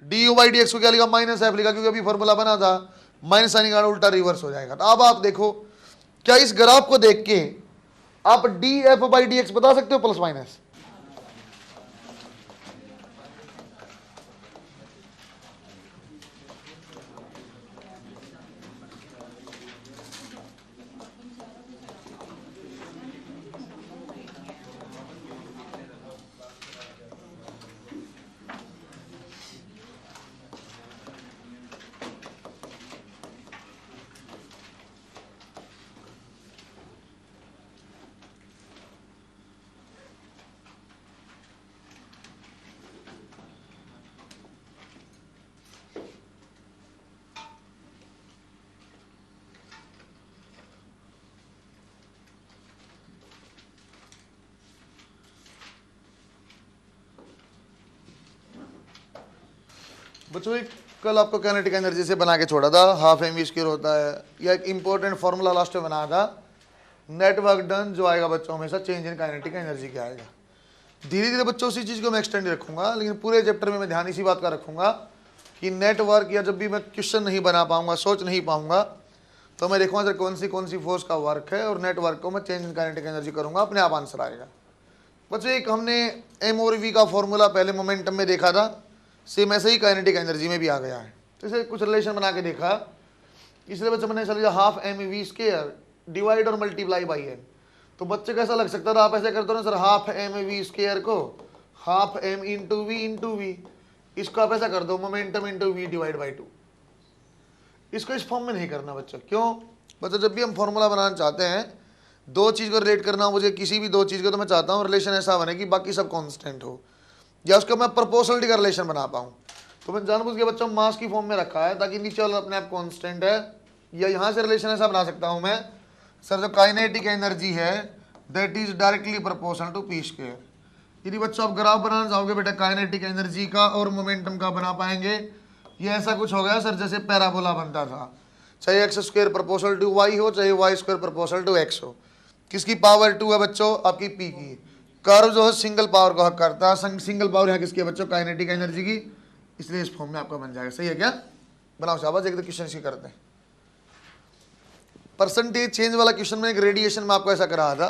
D u by d x को क्या लिखा, माइनस एफ लिखा, क्योंकि अभी फॉर्मूला बना था, माइनस साइन का उल्टा रिवर्स हो जाएगा। तो अब आप देखो, क्या इस ग्राफ को देख के आप D F by d x बता सकते हो प्लस माइनस? बच्चों एक कल आपको काइनेटिक एनर्जी से बना के छोड़ा था, हाफ एम वी स्क्वायर होता है, या एक इंपॉर्टेंट फॉर्मूला लास्ट में बनाया था, नेटवर्क डन जो आएगा बच्चों हमेशा चेंज इन काइनेटिक एनर्जी क्या आएगा। धीरे धीरे बच्चों उसी चीज़ को मैं एक्सटेंड रखूंगा, लेकिन पूरे चैप्टर में मैं ध्यान इसी बात का रखूंगा कि नेटवर्क या जब भी मैं क्वेश्चन नहीं बना पाऊंगा, सोच नहीं पाऊंगा, तो मैं देखूंगा सर कौन सी फोर्स का वर्क है और नेटवर्क को मैं चेंज इन काइनेटिक एनर्जी करूंगा, अपने आप आंसर आएगा। बच्चों एक हमने एम और वी का फॉर्मूला पहले मोमेंटम में देखा था, सेम ऐसे ही काइनेटिक एनर्जी में भी आ गया है। तो इसे कुछ रिलेशन बना के देखा, इसलिए बच्चे मैंने चल half m v square divide और मल्टीप्लाई बाई एन। तो बच्चे कैसा लग सकता था, आप ऐसे करते हो ना sir, half m v square को हाफ एम इंटू वी, इसको आप ऐसा कर दो momentum into v divide by 2। इसको इस फॉर्म में नहीं करना बच्चों। क्यों बच्चों, जब भी हम फॉर्मूला बनाना चाहते हैं, दो चीज़ को रिलेट करना हो मुझे, किसी भी दो चीज़ को, तो मैं चाहता हूँ रिलेशन ऐसा बने कि बाकी सब कांस्टेंट हो, या उसका मैं प्रोपोर्शनलिटी का रिलेशन बना पाऊँ। तो मैं जानबूझ के बच्चों मास की फॉर्म में रखा है ताकि नीचे वाला अपने आप कांस्टेंट है, या यहाँ से रिलेशन ऐसा बना सकता हूँ मैं सर, जो काइनेटिक एनर्जी है that is directly proportional to p square. यदि बच्चों आप ग्राफ बनाना चाहोगे बेटा काइनेटिक एनर्जी का और मोमेंटम का बना पाएंगे, ये ऐसा कुछ हो गया सर जैसे पैराबोला बनता था, चाहे x square proportional to y हो, चाहे y square proportional to x हो। किसकी पावर 2 है बच्चों, आपकी पी की। कर्व जो है सिंगल पावर को हक करता है, सिंगल पावर यहाँ किसकी है बच्चों, काइनेटिक एनर्जी की, इसलिए इस फॉर्म में आपका बन जाएगा। सही है क्या? बनाओ शाबाश, एक दो क्वेश्चन इसके करते हैं। परसेंटेज चेंज वाला क्वेश्चन में एक रेडिएशन में आपको ऐसा करा था,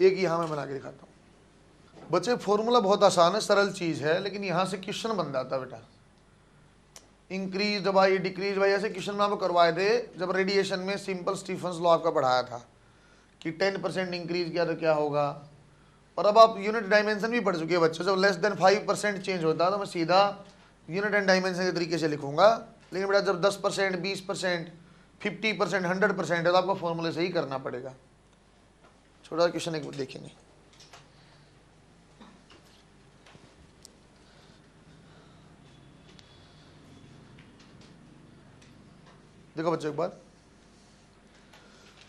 एक यहाँ मैं बना के दिखाता हूँ। बच्चे फॉर्मूला बहुत आसान है, सरल चीज़ है, लेकिन यहाँ से क्वेश्चन बन जाता बेटा, इंक्रीज बाई डिक्रीज बाई, ऐसे क्वेश्चन में आपको करवाए थे जब रेडिएशन में सिंपल स्टीफन्स लॉ आपका पढ़ाया था कि 10% इंक्रीज किया तो क्या होगा। और अब आप यूनिट डायमेंशन भी पढ़ चुके हैं बच्चों, जब लेस देन 5% चेंज होता है तो मैं सीधा यूनिट एंड डायमेंशन के तरीके से लिखूंगा। लेकिन बेटा जब 10%, 20%, 50%, 100% है तो आपको फॉर्मूले से ही करना पड़ेगा। छोटा क्वेश्चन एक देखेंगे। देखो बच्चों एक बार,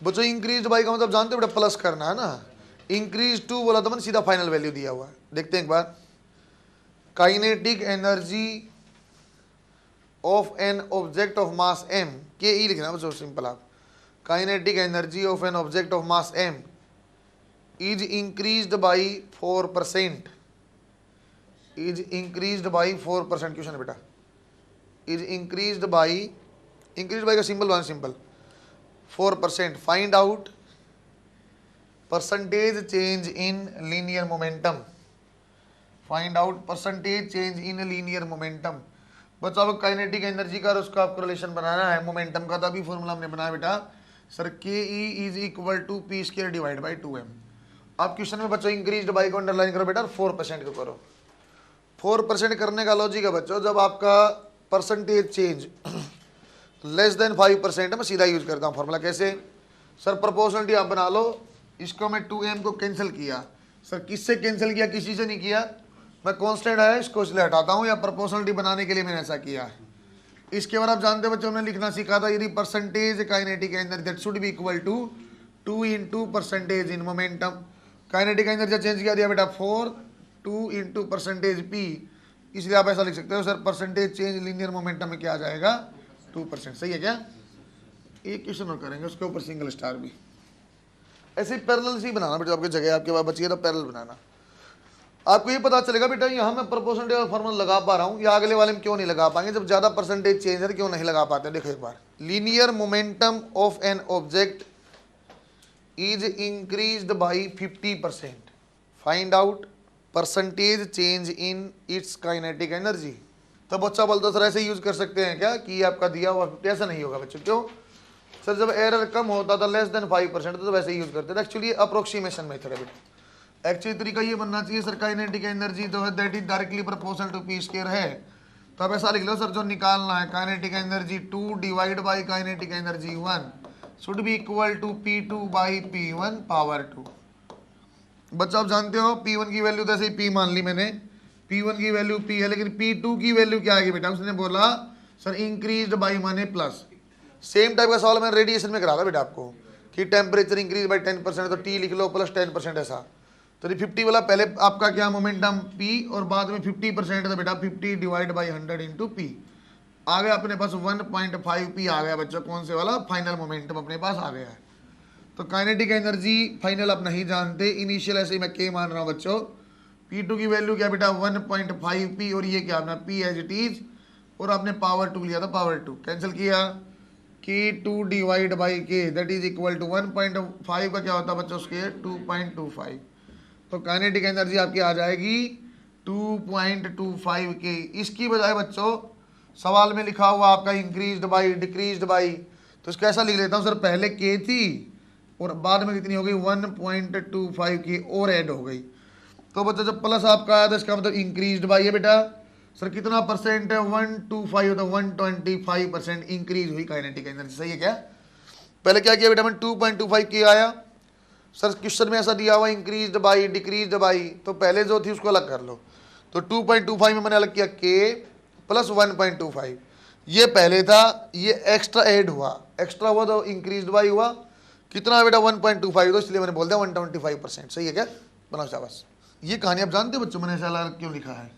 बच्चों इंक्रीज बाई का मतलब जानते हो बेटा प्लस करना है ना, इंक्रीज 2 बोला तो मैंने सीधा फाइनल वैल्यू दिया हुआ है। देखते हैं एक बार, kinetic energy of an object of mass m, K E लिखना बच्चों सिंपल, आप kinetic energy of an object of mass m is increased by 4%, is increased by 4%। Question है बेटा, इज इंक्रीज्ड बाई का simple one simple 4%। Find out percentage change in linear momentum, find out percentage change in linear momentum. बच्चों आपको kinetic energy का और उसका आपको relation बनाना है मोमेंटम का, तभी फॉर्मूला हमने बनाया बेटा sir, K E is equal to p square divide by 2m। आप क्वेश्चन में बच्चों इंक्रीज्ड बाई को अंडरलाइन करो बेटा, 4% को करो। 4% करने का लॉजिक है बच्चों, जब आपका परसेंटेज चेंज लेस देन 5% है, मैं सीधा यूज करता हूँ फॉर्मूला। कैसे सर, प्रोपोर्शनलिटी आप बना लो, इसको मैं 2m को कैंसिल किया सर, किससे कैंसिल किया, किसी से नहीं किया, मैं कांस्टेंट है इसको इसलिए हटाता हूँ, या प्रोपोर्शनलिटी बनाने के लिए मैंने ऐसा किया है। इसके बाद आप जानते बच्चों हमने लिखना सीखा था, यदि percentage kinetic energy that should be equal to 2 into percentage in momentum. Kinetic energy change किया दिया बेटा 4, 2 इंटू परसेंटेज पी, इसलिए आप ऐसा लिख सकते हो sir, percentage change linear momentum में क्या आ जाएगा, 2%। सही है क्या? एक क्वेश्चन और करेंगे, उसके ऊपर सिंगल स्टार भी। ऐसे पैरेलल ही बनाना बेटा, आपकी जगह आपके पास बची है तो पैरेलल बनाना। आपको ये पता चलेगा बेटा यहाँ मैं प्रोपोर्शनल फॉर्मूला लगा पा रहा हूँ, या अगले वाले में क्यों नहीं लगा पाएंगे, जब ज़्यादा परसेंटेज चेंज है क्यों नहीं लगा पाते। देखो एक बार, linear momentum of an object is increased by 50%, find out percentage change in its kinetic energy. तो बच्चा बोलता सर ऐसे यूज कर सकते हैं क्या कि आपका दिया हुआ 50, ऐसा नहीं होगा बच्चों। क्यों सर, जब एरर कम होता था लेस देन 5% तो वैसे यूज करते थे। एक्चुअली अप्रोक्सीमेशन मेथड है बेटा। एक्चुअली तरीका ये बनना चाहिए सर, काइनेटिक एनर्जी तो है that is directly proportional to p square है, तो आप ऐसा लिख लो सर, जो निकालना है kinetic energy 2 divide by kinetic energy 1 should be equal to P2 by P1 power 2। बच्चा आप जानते हो P1 की वैल्यू तो ऐसे ही P मान ली मैंने, P1 की वैल्यू P है, लेकिन P2 की वैल्यू क्या आएगी बेटा, उसने बोला सर इंक्रीज्ड बाई माने प्लस। सेम टाइप का सवाल मैंने रेडिएशन में करा था बेटा आपको कि टेम्परेचर इंक्रीज बाई 10%, तो T लिख लो प्लस 10% ऐसा। तो 50 वाला पहले आपका क्या मोमेंटम P और बाद में 50% था बेटा 50 डिवाइड बाई 100 इंटू P। आ गया अपने पास 1.5 P आ गया बच्चों, कौन से वाला, फाइनल मोमेंटम अपने पास आ गया है। तो काइनेटिक एनर्जी फाइनल आप नहीं जानते, इनिशियल ऐसे ही मैं K मान रहा हूँ बच्चों। P2 की वैल्यू क्या बेटा 1.5 P, और ये क्या अपना P एज इट इज, और आपने पावर 2 लिया था, पावर 2 कैंसिल किया कि 2 divide by K that is equal to 1.5 का क्या होता है बच्चों उसके 2.25। तो काइनेटिक एनर्जी आपकी आ जाएगी 2.25 K। इसकी बजाय बच्चों सवाल में लिखा हुआ आपका इंक्रीज्ड बाई डिक्रीज्ड बाई, तो इसको ऐसा लिख लेता हूँ सर, पहले K थी और बाद में कितनी हो गई 1.25 K और ऐड हो गई। तो बच्चा जब प्लस आपका आया तो इसका मतलब इंक्रीज्ड बाई है बेटा, सर कितना परसेंट है 125 होता है 125% इंक्रीज हुई काइनेटिक एनर्जी। सही है क्या? पहले क्या किया बेटा मैंने 2.25 K आया, सर क्वेश्चन में ऐसा दिया हुआ इंक्रीज्ड बाई डिक्रीज्ड बाई, तो पहले जो थी उसको अलग कर लो। तो 2.25 में मैंने अलग किया K प्लस 1.25, ये पहले था, ये एक्स्ट्रा ऐड हुआ, एक्स्ट्रा हुआ तो इंक्रीज्ड बाई हुआ, कितना बेटा 1.25, तो इसलिए मैंने बोल दिया 125%। सही है क्या? बनाओ शाबाश। ये कहानी आप जानते हो बच्चों मैंने ऐसा अलग क्यों लिखा है,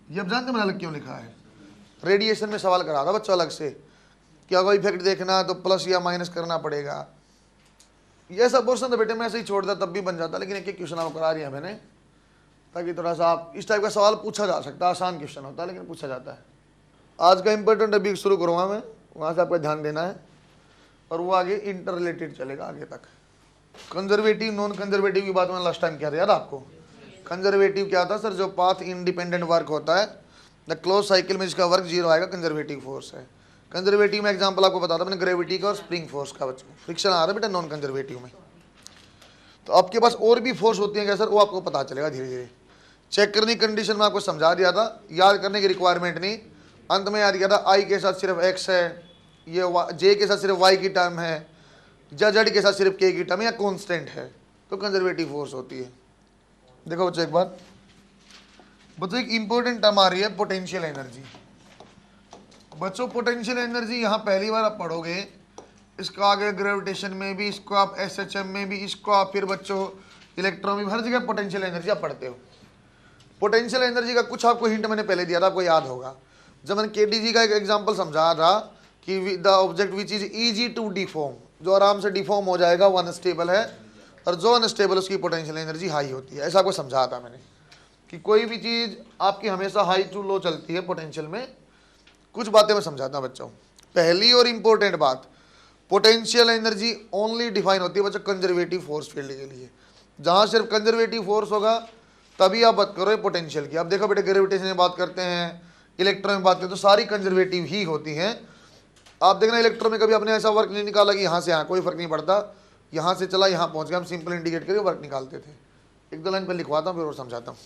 ये आप जानते हो मैंने अलग क्यों लिखा है? रेडिएशन में सवाल करा था बच्चों अलग से, क्या कोई इफेक्ट देखना तो प्लस या माइनस करना पड़ेगा। ये सब पोर्शन तो बेटे मैं ऐसे ही छोड़ देता तब भी बन जाता, लेकिन एक एक क्वेश्चन आपको करा रही है मैंने, ताकि थोड़ा सा आप इस टाइप का सवाल पूछा जा सकता है। आसान क्वेश्चन होता है लेकिन पूछा जाता है। आज का इंपॉर्टेंट अभी शुरू करूँगा मैं, वहाँ से आपका ध्यान देना है, और वो आगे इंटर रिलेटेड चलेगा आगे तक। कंजर्वेटिव नॉन कंजर्वेटिव की बात मैंने लास्ट टाइम किया था, याद आपको? कंजर्वेटिव क्या था सर, जो पाथ इंडिपेंडेंट वर्क होता है, द क्लोज साइकिल में जिसका वर्क जीरो आएगा, कंजर्वेटिव फोर्स है। कंजर्वेटिव में एग्जांपल आपको बता था मैंने ग्रेविटी का और स्प्रिंग फोर्स का। बच्चों फ्रिक्शन आ रहा है बेटा नॉन कंजर्वेटिव में। तो आपके पास और भी फोर्स होती है क्या सर, वो आपको पता चलेगा धीरे धीरे। चेक करने की कंडीशन में आपको समझा दिया था, याद करने की रिक्वायरमेंट नहीं, अंत में याद किया था आई के साथ सिर्फ एक्स है, ये जे के साथ सिर्फ वाई की टर्म है, या जेड के साथ सिर्फ के की टर्म या कॉन्स्टेंट है, तो कंजर्वेटिव फोर्स होती है। देखो बच्चों एक बार, बच्चों एक इंपॉर्टेंट टर्म आ रही है पोटेंशियल एनर्जी। बच्चों पोटेंशियल एनर्जी यहाँ पहली बार आप पढ़ोगे, इसको आगे ग्रेविटेशन में भी, इसको आप एसएचएम में भी, इसको आप फिर बच्चों इलेक्ट्रॉन में, हर जगह पोटेंशियल एनर्जी आप पढ़ते हो। पोटेंशियल एनर्जी का कुछ आपको हिंट मैंने पहले दिया था, आपको याद होगा जब मैंने केटीजी का एक एग्जांपल समझा था कि the object which is easy to deform, जो आराम से डिफॉर्म हो जाएगा वो अनस्टेबल है, और जो अनस्टेबल उसकी पोटेंशियल एनर्जी हाई होती है। ऐसा आपको समझा था मैंने कि कोई भी चीज़ आपकी हमेशा हाई टू लो चलती है पोटेंशियल में। कुछ बातें मैं समझाता हूँ बच्चों। पहली और इंपॉर्टेंट बात, पोटेंशियल एनर्जी ओनली डिफाइन होती है बच्चों कंजर्वेटिव फोर्स फील्ड के लिए। जहाँ सिर्फ कंजर्वेटिव फोर्स होगा तभी आप बात करो पोटेंशियल की। आप देखो बेटे ग्रेविटेशन में बात करते हैं, इलेक्ट्रॉन में बात करते हैं, तो सारी कंजर्वेटिव ही होती हैं। आप देखना इलेक्ट्रॉन में कभी आपने ऐसा वर्क नहीं निकाला कि यहाँ से यहाँ कोई फर्क नहीं पड़ता, यहाँ से चला यहाँ पहुँच गया, हम सिंपल इंडिकेट करके वर्क निकालते थे। एक दो लाइन पर लिखवाता हूँ फिर और समझाता हूँ।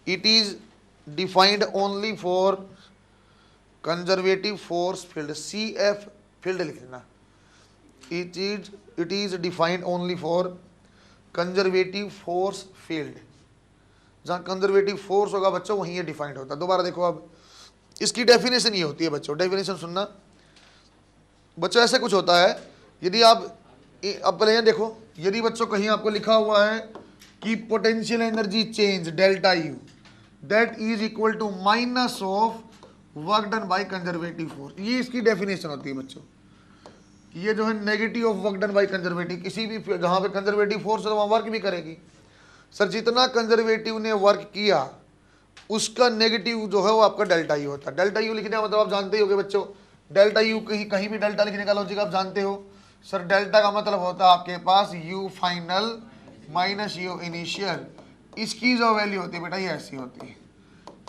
It is defined only for conservative force field, CF field लिख लेना। It is defined only for conservative force field. जहाँ कंजर्वेटिव फोर्स होगा बच्चों वहीं ये डिफाइंड होता है। दोबारा देखो, अब इसकी डेफिनेशन ये होती है बच्चों, डेफिनेशन सुनना बच्चों। ऐसे कुछ होता है, यदि आप अब पहले यहाँ देखो, यदि बच्चों कहीं आपको लिखा हुआ है कि potential energy change delta u that is equal to minus of work done by conservative force, ये इसकी डेफिनेशन होती है बच्चों। ये जो है negative of work done by conservative, किसी भी जहाँ पे कंजर्वेटिव फोर्स है तो वहाँ वर्क भी करेगी। सर जितना कंजर्वेटिव ने वर्क किया उसका नेगेटिव जो है वो आपका डेल्टा यू होता है। डेल्टा यू लिखने का मतलब आप जानते ही होगे बच्चों, डेल्टा यू कहीं कहीं भी डेल्टा लिखने का लॉजिक आप जानते हो। सर डेल्टा का मतलब होता है आपके पास u final minus you initial, इसकी जो वैल्यू होती है बेटा ये ऐसी होती है।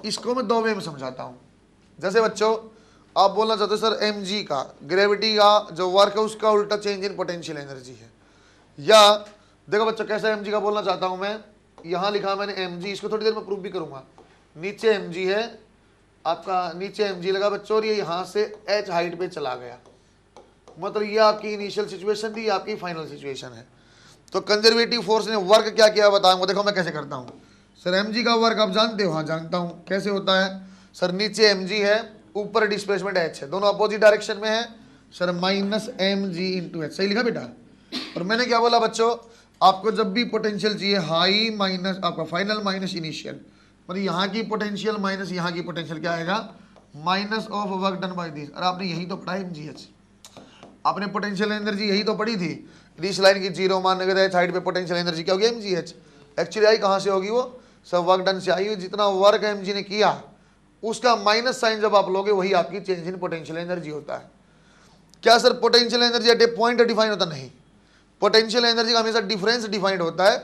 इसको मैं 2 वे में समझाता हूँ। जैसे बच्चों आप बोलना चाहते हो सर एम जी का ग्रेविटी का जो वर्क है उसका उल्टा चेंज इन पोटेंशियल एनर्जी है, या देखो बच्चों कैसे एम जी का बोलना चाहता हूँ मैं, यहाँ लिखा मैंने एम जी, इसको थोड़ी देर में प्रूव भी करूँगा। नीचे एम जी है आपका, नीचे एम जी लगा बच्चों और ये यहाँ से एच हाइट पे चला गया, मतलब ये आपकी इनिशियल सिचुएशन थी, आपकी फाइनल सिचुएशन है। तो कंजर्वेटिव फोर्स ने वर्क क्या किया बताऊंगा, देखो मैं कैसे करता हूँ। सर एम जी का वर्क आप जानते हो? हाँ जानता हूँ। कैसे होता है सर, नीचे एम जी है, ऊपर डिस्प्लेसमेंट एच है, दोनों अपोजिट डायरेक्शन में है sir, minus m g into h. सही लिखा बेटा? और मैंने क्या बोला बच्चों, आपको जब भी पोटेंशियल चाहिए हाई माइनस आपका फाइनल माइनस इनिशियल, मतलब यहाँ की पोटेंशियल माइनस यहाँ की पोटेंशियल क्या आएगा, minus of work done by this. और आपने यही तो पढ़ा है एमजीएच, आपने पोटेंशियल एनर्जी यही तो पढ़ी थी। इस लाइन की जीरो मानने के साइड पे पोटेंशियल एनर्जी क्या होगी, एमजीएच। एक्चुअली आई कहाँ से होगी वो, सब वर्क डन से आई। जितना वर्क एमजी ने किया उसका माइनस साइन जब आप लोगे वही आपकी चेंज इन पोटेंशियल एनर्जी होता है। क्या sir potential energy at A point define होता? नहीं, पोटेंशियल एनर्जी का हमेशा डिफरेंस डिफाइंड होता है।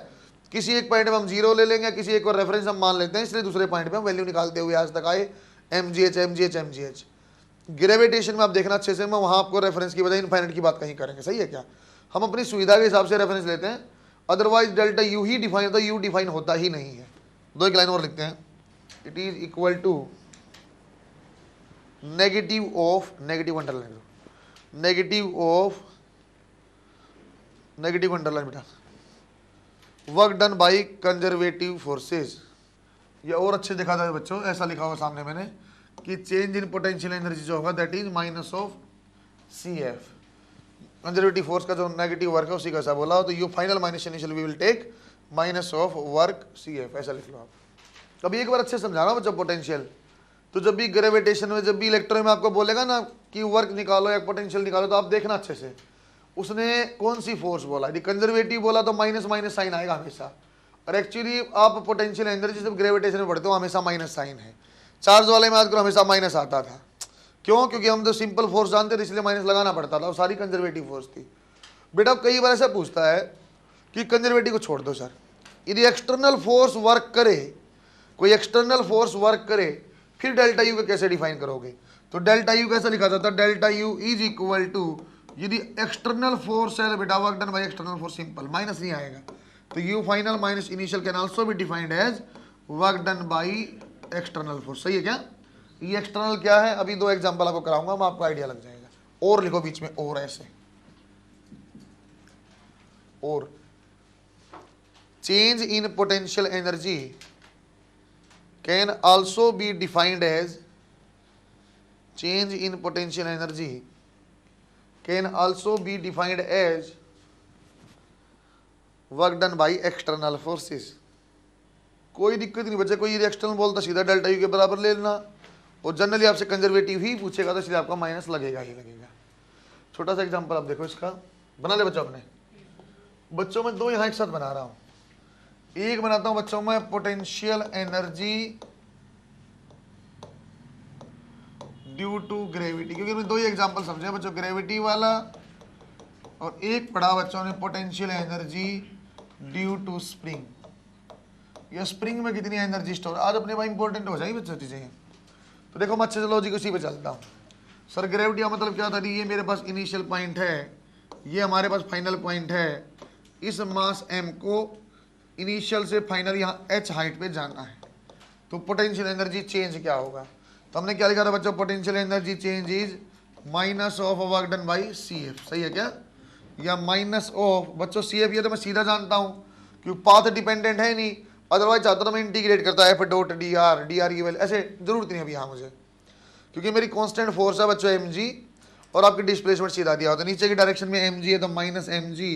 किसी एक पॉइंट में हम जीरो ले लेंगे, किसी एक और रेफरेंस हम मान लेते हैं, इसलिए दूसरे पॉइंट पे हम वैल्यू निकालते हुए आज तक आए एमजीएच एमजीएच एमजीएच। ग्रेविटेशन में आप देखना अच्छे से, मैं वहाँ आपको रेफरेंस की बजाय इनफाइनाइट की बात कहीं करेंगे, सही है क्या? हम अपनी सुविधा के हिसाब से रेफरेंस लेते हैं, अदरवाइज डेल्टा यू ही डिफाइन होता है, यू डिफाइन होता ही नहीं है। 2 एक लाइन और लिखते हैं, it is equal to negative of, negative underline, negative of, negative underline बेटा, work done by conservative forces. ये और अच्छे दिखा था बच्चों, ऐसा लिखा हुआ सामने मैंने कि चेंज इन पोटेंशियल एनर्जी जो होगा that is minus of c f. Conservative force का जो नेगेटिव वर्क है उसी का ऐसा बोला हो, तो u final minus initial we will take minus of work c f, ऐसा लिख लो आप। कभी एक बार अच्छे समझा रहा हूँ बच्चों पोटेंशियल, तो जब भी ग्रेविटेशन में, जब भी इलेक्ट्रॉन में आपको बोलेगा ना कि वर्क निकालो या पोटेंशियल निकालो, तो आप देखना अच्छे से उसने कौन सी फोर्स बोला। यदि कंजर्वेटिव बोला तो माइनस माइनस साइन आएगा हमेशा, और एक्चुअली आप पोटेंशियल एनर्जी जब ग्रेविटेशन में पढ़ते हो हमेशा माइनस साइन है। चार्ज वाले में आजकल हमेशा माइनस आता था, क्यों? क्योंकि हम तो सिंपल फोर्स जानते थे इसलिए माइनस लगाना पड़ता था, वो सारी कंजर्वेटिव फोर्स थी। बेटा कई बार ऐसा पूछता है कि कंजर्वेटिव को छोड़ दो सर, यदि एक्सटर्नल फोर्स वर्क करे, कोई एक्सटर्नल फोर्स वर्क करे, फिर डेल्टा यू को कैसे डिफाइन करोगे? तो डेल्टा यू कैसे लिखा जाता है, delta u is equal to, यदि एक्सटर्नल फोर्स है बेटा work done by external force, simple minus नहीं आएगा, तो u final minus initial can also be defined as work done by external force. सही है क्या? ये एक्सटर्नल क्या है, अभी 2 एग्जांपल आपको कराऊंगा, मैं आपको आइडिया लग जाएगा। और लिखो बीच में, और ऐसे, और change in potential energy can also be defined as, change in potential energy can also be defined as work done by external forces. कोई दिक्कत नहीं बच्चे, कोई एक्सटर्नल बोलता सीधा डेल्टा यू के बराबर ले लेना, और जनरली आपसे कंजर्वेटिव ही पूछेगा तो इसलिए आपका माइनस लगेगा ही लगेगा। छोटा सा एग्जांपल आप देखो, इसका बना ले बच्चों अपने। बच्चों में 2 यहाँ एक साथ बना रहा हूँ, एक बनाता हूँ बच्चों में potential energy due to gravity, क्योंकि मैं 2 ही एग्जांपल समझे बच्चों, ग्रेविटी वाला, और एक पढ़ा बच्चों ने potential energy due to spring. ये स्प्रिंग में कितनी एनर्जी स्टोर, आज अपने भाई इंपॉर्टेंट हो जाएगी बच्चों चीजें। तो देखो मैं अच्छे से लॉजिक उसी पे चलता हूँ। सर ग्रेविटी का मतलब क्या था, ये मेरे पास इनिशियल पॉइंट है, ये हमारे पास फाइनल पॉइंट है, इस मास m को इनिशियल से फाइनल यहाँ h हाइट पे जाना है, तो पोटेंशियल एनर्जी चेंज क्या होगा? तो हमने क्या लिखा था बच्चों, potential energy change is minus of work done by c f. सही है क्या? या माइनस ऑफ बच्चों सी एफ, ये तो मैं सीधा जानता हूँ क्योंकि पाथ डिपेंडेंट है नहीं, अदरवाइज चाहता तो मैं इंटीग्रेट करता है एफ डॉट डी आर की वैल्यू, ऐसे जरूरत नहीं अभी यहाँ मुझे, क्योंकि मेरी कांस्टेंट फोर्स है बच्चों एम जी, और आपकी डिस्प्लेसमेंट सीधा दिया होता है, नीचे की डायरेक्शन में एम जी है तो माइनस एम जी,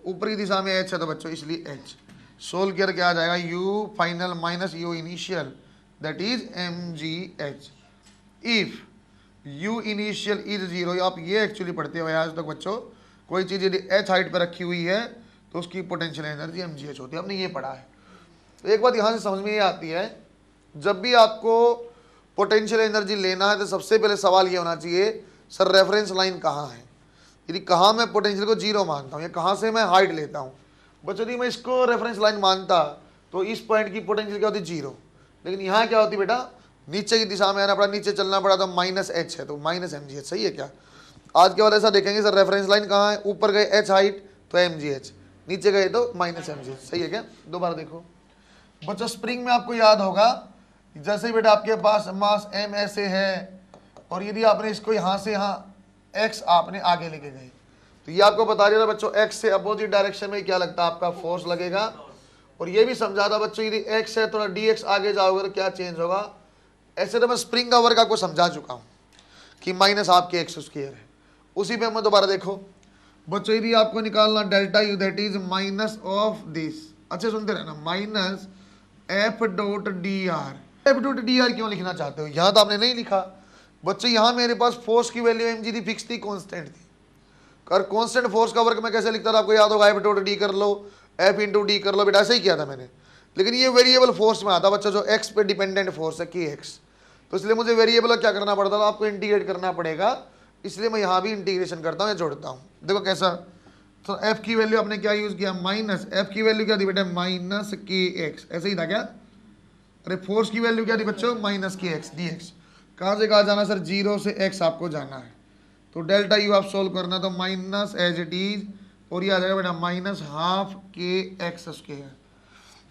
ऊपर की दिशा में एच है तो बच्चों इसलिए एच। सोल्व किया क्या आ जाएगा, u final minus you initial that is m g h. If u initial is 0, आप ये एक्चुअली पढ़ते हुए आज तक बच्चों, कोई चीज़ यदि एच हाइट पर रखी हुई है तो उसकी potential energy m g h होती है, आपने ये पढ़ा है। तो एक बात यहाँ से समझ में ये आती है, जब भी आपको पोटेंशियल एनर्जी लेना है तो सबसे पहले सवाल ये होना चाहिए, सर रेफरेंस लाइन कहाँ है, यदि कहाँ मैं पोटेंशियल को जीरो मानता हूँ या कहाँ से मैं हाइट लेता हूँ। बच्चों यदि मैं इसको रेफरेंस लाइन मानता तो इस पॉइंट की पोटेंशियल क्या होती, जीरो। लेकिन यहाँ क्या होती बेटा, नीचे की दिशा में आना पड़ा, नीचे चलना पड़ा, तो माइनस एच है, तो माइनस एम जी एच। सही है क्या? आज के वाले ऐसा देखेंगे सर रेफरेंस लाइन कहाँ है, ऊपर गए एच हाइट तो एम जी एच, नीचे गए तो माइनस एम जी एच। सही है क्या? दोबारा देखो बच्चों, स्प्रिंग में आपको याद होगा, जैसे बेटा आपके पास मास एम ऐसे है और यदि आपने इसको यहाँ से यहाँ एक्स आपने आगे लेके गए, तो ये आपको बता दिया था बच्चों एक्स से अपोजिट डायरेक्शन में क्या लगता है, आपका फोर्स लगेगा। और ये भी समझा था बच्चों, यदि एक्स है थोड़ा डी एक्स आगे जाओगे तो क्या चेंज होगा। ऐसे तो मैं स्प्रिंग का वर्क आपको समझा चुका हूँ कि माइनस आपके एक्स स्क्वायर है। उसी पे मैं दोबारा देखो बच्चों, यदि आपको निकालना delta u that is minus of this, अच्छे सुनते रहना, minus f dot d are. F dot d are क्यों लिखना चाहते हो, यहाँ तो आपने नहीं लिखा बच्चों, यहाँ मेरे पास फोर्स की वैल्यू एम जी थी, फिक्स थी, कॉन्स्टेंट थी। कर कॉन्स्टेंट फोर्स का वर्क मैं कैसे लिखता था आपको याद होगा, एफ डॉट डी कर लो, एफ इंटू डी कर लो, बेटा ऐसे ही किया था मैंने। लेकिन ये वेरिएबल फोर्स में आता बच्चों, जो एक्स पे डिपेंडेंट फोर्स है की एक्स, तो इसलिए मुझे वेरिएबल क्या करना पड़ता था, आपको इंटीग्रेट करना पड़ेगा। इसलिए मैं यहाँ भी इंटीग्रेशन करता हूँ या जोड़ता हूँ। देखो कैसा, तो एफ की वैल्यू आपने क्या यूज किया, माइनस, एफ की वैल्यू क्या थी बेटा, माइनस के एक्स, ऐसे ही था क्या? अरे फोर्स की वैल्यू क्या थी बच्चों, माइनस के एक्स डी एक्स। कहाँ से कहाँ जाना सर, जीरो से एक्स आपको जाना है, तो डेल्टा यू आप सोल्व करना, तो माइनस एज इट इज, और ये आ जाएगा बेटा minus half k x square.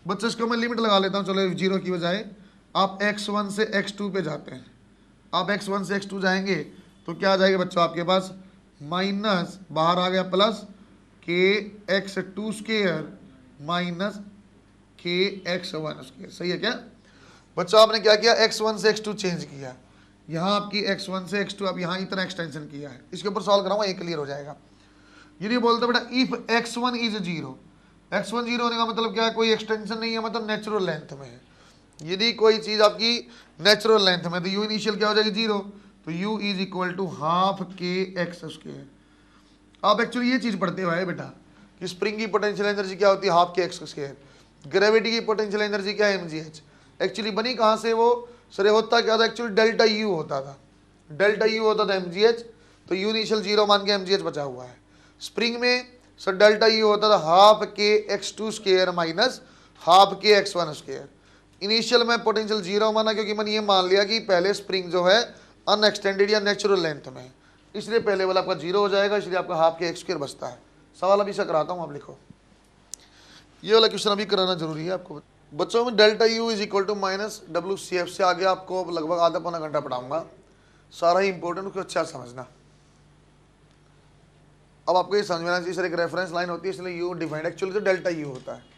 बच्चों इसको मैं लिमिट लगा लेता हूँ, चलो जीरो की बजाय आप x1 से x2 पे जाते हैं, आप x1 से x2 जाएंगे तो क्या आ जाएगा बच्चों आपके पास, माइनस बाहर आ गया प्लस के x2 स्क्वायर माइनस के x1 स्क्वायर। सही है क्या बच्चों? आपने क्या किया, x1 से x2 चेंज किया, यहाँ आपकी x1 से x2 आप यहाँ इतना एक्सटेंशन किया है, इसके ऊपर सॉल्व कराऊंगा, ये क्लियर हो जाएगा। यदि बोलते बेटा if x1 is zero, x1 zero होने का मतलब क्या है, कोई एक्सटेंशन नहीं है, मतलब नेचुरल लेंथ में है। यदि कोई चीज आपकी नेचुरल लेंथ में, तो u इनिशियल क्या हो जाएगी, जीरो, तो u is equal to half k x square. आप एक्चुअली ये चीज पढ़ते हुए बेटा कि स्प्रिंग की पोटेंशियल एनर्जी क्या होती है, half k x square. Gravity की पोटेंशियल एनर्जी क्या है, mgh। एक्चुअली बनी कहाँ से वो, सर होता क्या था, एक्चुअली डेल्टा यू होता था, डेल्टा यू होता था mgh, तो u इनिशियल जीरो मान के mgh बचा हुआ है। स्प्रिंग में सर डेल्टा यू होता था हाफ के x2 स्क्वायर माइनस हाफ के x1 स्क्वायर। इनिशियल में पोटेंशियल जीरो माना क्योंकि मैंने ये मान लिया कि पहले स्प्रिंग जो है अनएक्सटेंडेड या नेचुरल लेंथ में है, इसलिए पहले वाला आपका जीरो हो जाएगा, इसलिए आपका हाफ के एक्स स्क्वायर बचता है। सवाल अभी से कराता हूँ, आप लिखो, ये वाला क्वेश्चन अभी कराना जरूरी है आपको बच्चों में। Delta u is equal to minus डब्ल्यू सी एफ से आगे आपको लगभग आधा पौना घंटा पढ़ाऊंगा, सारा ही इंपॉर्टेंट, उसको अच्छा समझना। अब आपको ये समझ में आना चाहिए सर एक रेफरेंस लाइन होती है इसलिए यू डिफाइंड, एक्चुअली तो डेल्टा यू होता है।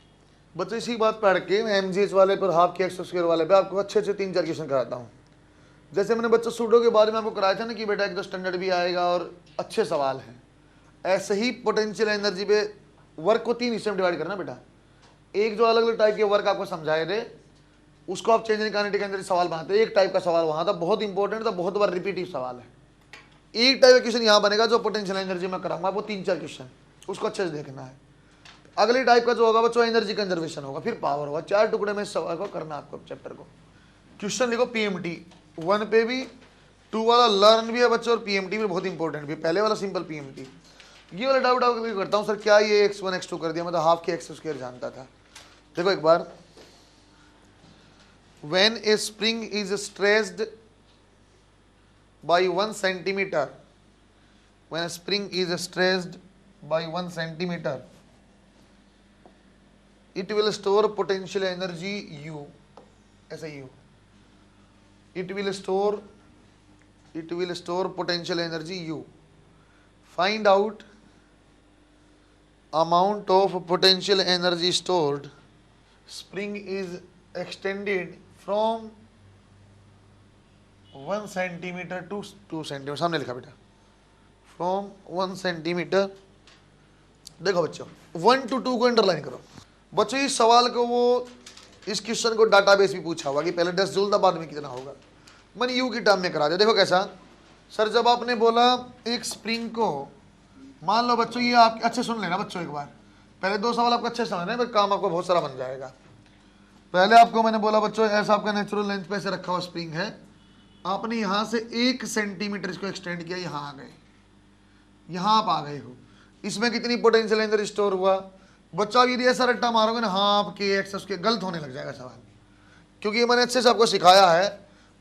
बच्चों इसी बात पढ़ के मैं एमजीएच वाले पर हाफ के एक्स स्क्वायर वाले पे आपको अच्छे अच्छे 3-4 क्वेश्चन कराता हूँ। जैसे मैंने बच्चों सूडो के बारे में आपको कराया था ना कि बेटा एक दो स्टैंडर्ड भी आएगा और अच्छे सवाल हैं, ऐसे ही पोटेंशियल एनर्जी पे वर्क को 3 हिस्से में डिवाइड करना बेटा। एक जो अलग अलग टाइप के वर्क आपको समझाए थे उसको आप चेंज इन काइनेटिक एनर्जी सवाल बनाते, एक टाइप का सवाल वहाँ था बहुत इंपॉर्टेंट था, बहुत बार रिपीटिव सवाल है। एक टाइप का क्वेश्चन यहाँ बनेगा जो पोटेंशियल एनर्जी में कराऊंगा, वो 3-4 क्वेश्चन, उसको अच्छे से देखना है। अगले टाइप का जो होगा बच्चों एनर्जी कंजर्वेशन होगा, फिर पावर होगा। 4 टुकड़े में सवाल को करना आपको चैप्टर को। क्वेश्चन लिखो पीएमटी 1 पे भी, 2 वाला लर्न भी है बच्चों, और पीएमटी भी बहुत इंपॉर्टेंट भी। पहले वाला सिंपल पीएमटी, ये वाला डाउट आपको करता हूँ सर क्या ये x1 x2 कर दिया, मतलब हाफ के एक्स स्क्वायर जानता था। देखो एक बार, when a spring is stressed by 1 centimeter, when a spring is stressed by 1 centimeter, it will store potential energy U, ऐसा U, it will store potential energy U. Find out amount of potential energy stored. Spring is extended from 1 centimeter to 2 centimeter, सामने लिखा बेटा, from 1 centimeter। देखो बच्चों 1 to 2 को underline करो। बच्चों इस सवाल को वो इस क्वेश्चन को डाटाबेस भी पूछा हुआ कि पहले 10 जूल था बाद में कितना होगा, मैंने यू की टर्म में करा दिया। देखो कैसा सर, जब आपने बोला एक स्प्रिंग को, मान लो बच्चों ये आप अच्छे सुन लेना बच्चों, एक बार पहले 2 सवाल आपको अच्छे समझना है, फिर काम आपको बहुत सारा बन जाएगा। पहले आपको मैंने बोला बच्चों ऐसा आपका नेचुरल लेंथ पे ऐसे रखा हुआ स्प्रिंग है, आपने यहां से 1 सेंटीमीटर इसको एक्सटेंड किया, यहां आ गए, यहां आप आ गए हो, इसमें कितनी पोटेंशियल एनर्जी स्टोर हुआ बच्चा? यदि ऐसा रट्टा मारोगे ना हाफ के एक्स उसके, गलत होने लग जाएगा सवाल, क्योंकि ये मैंने अच्छे से आपको सिखाया है।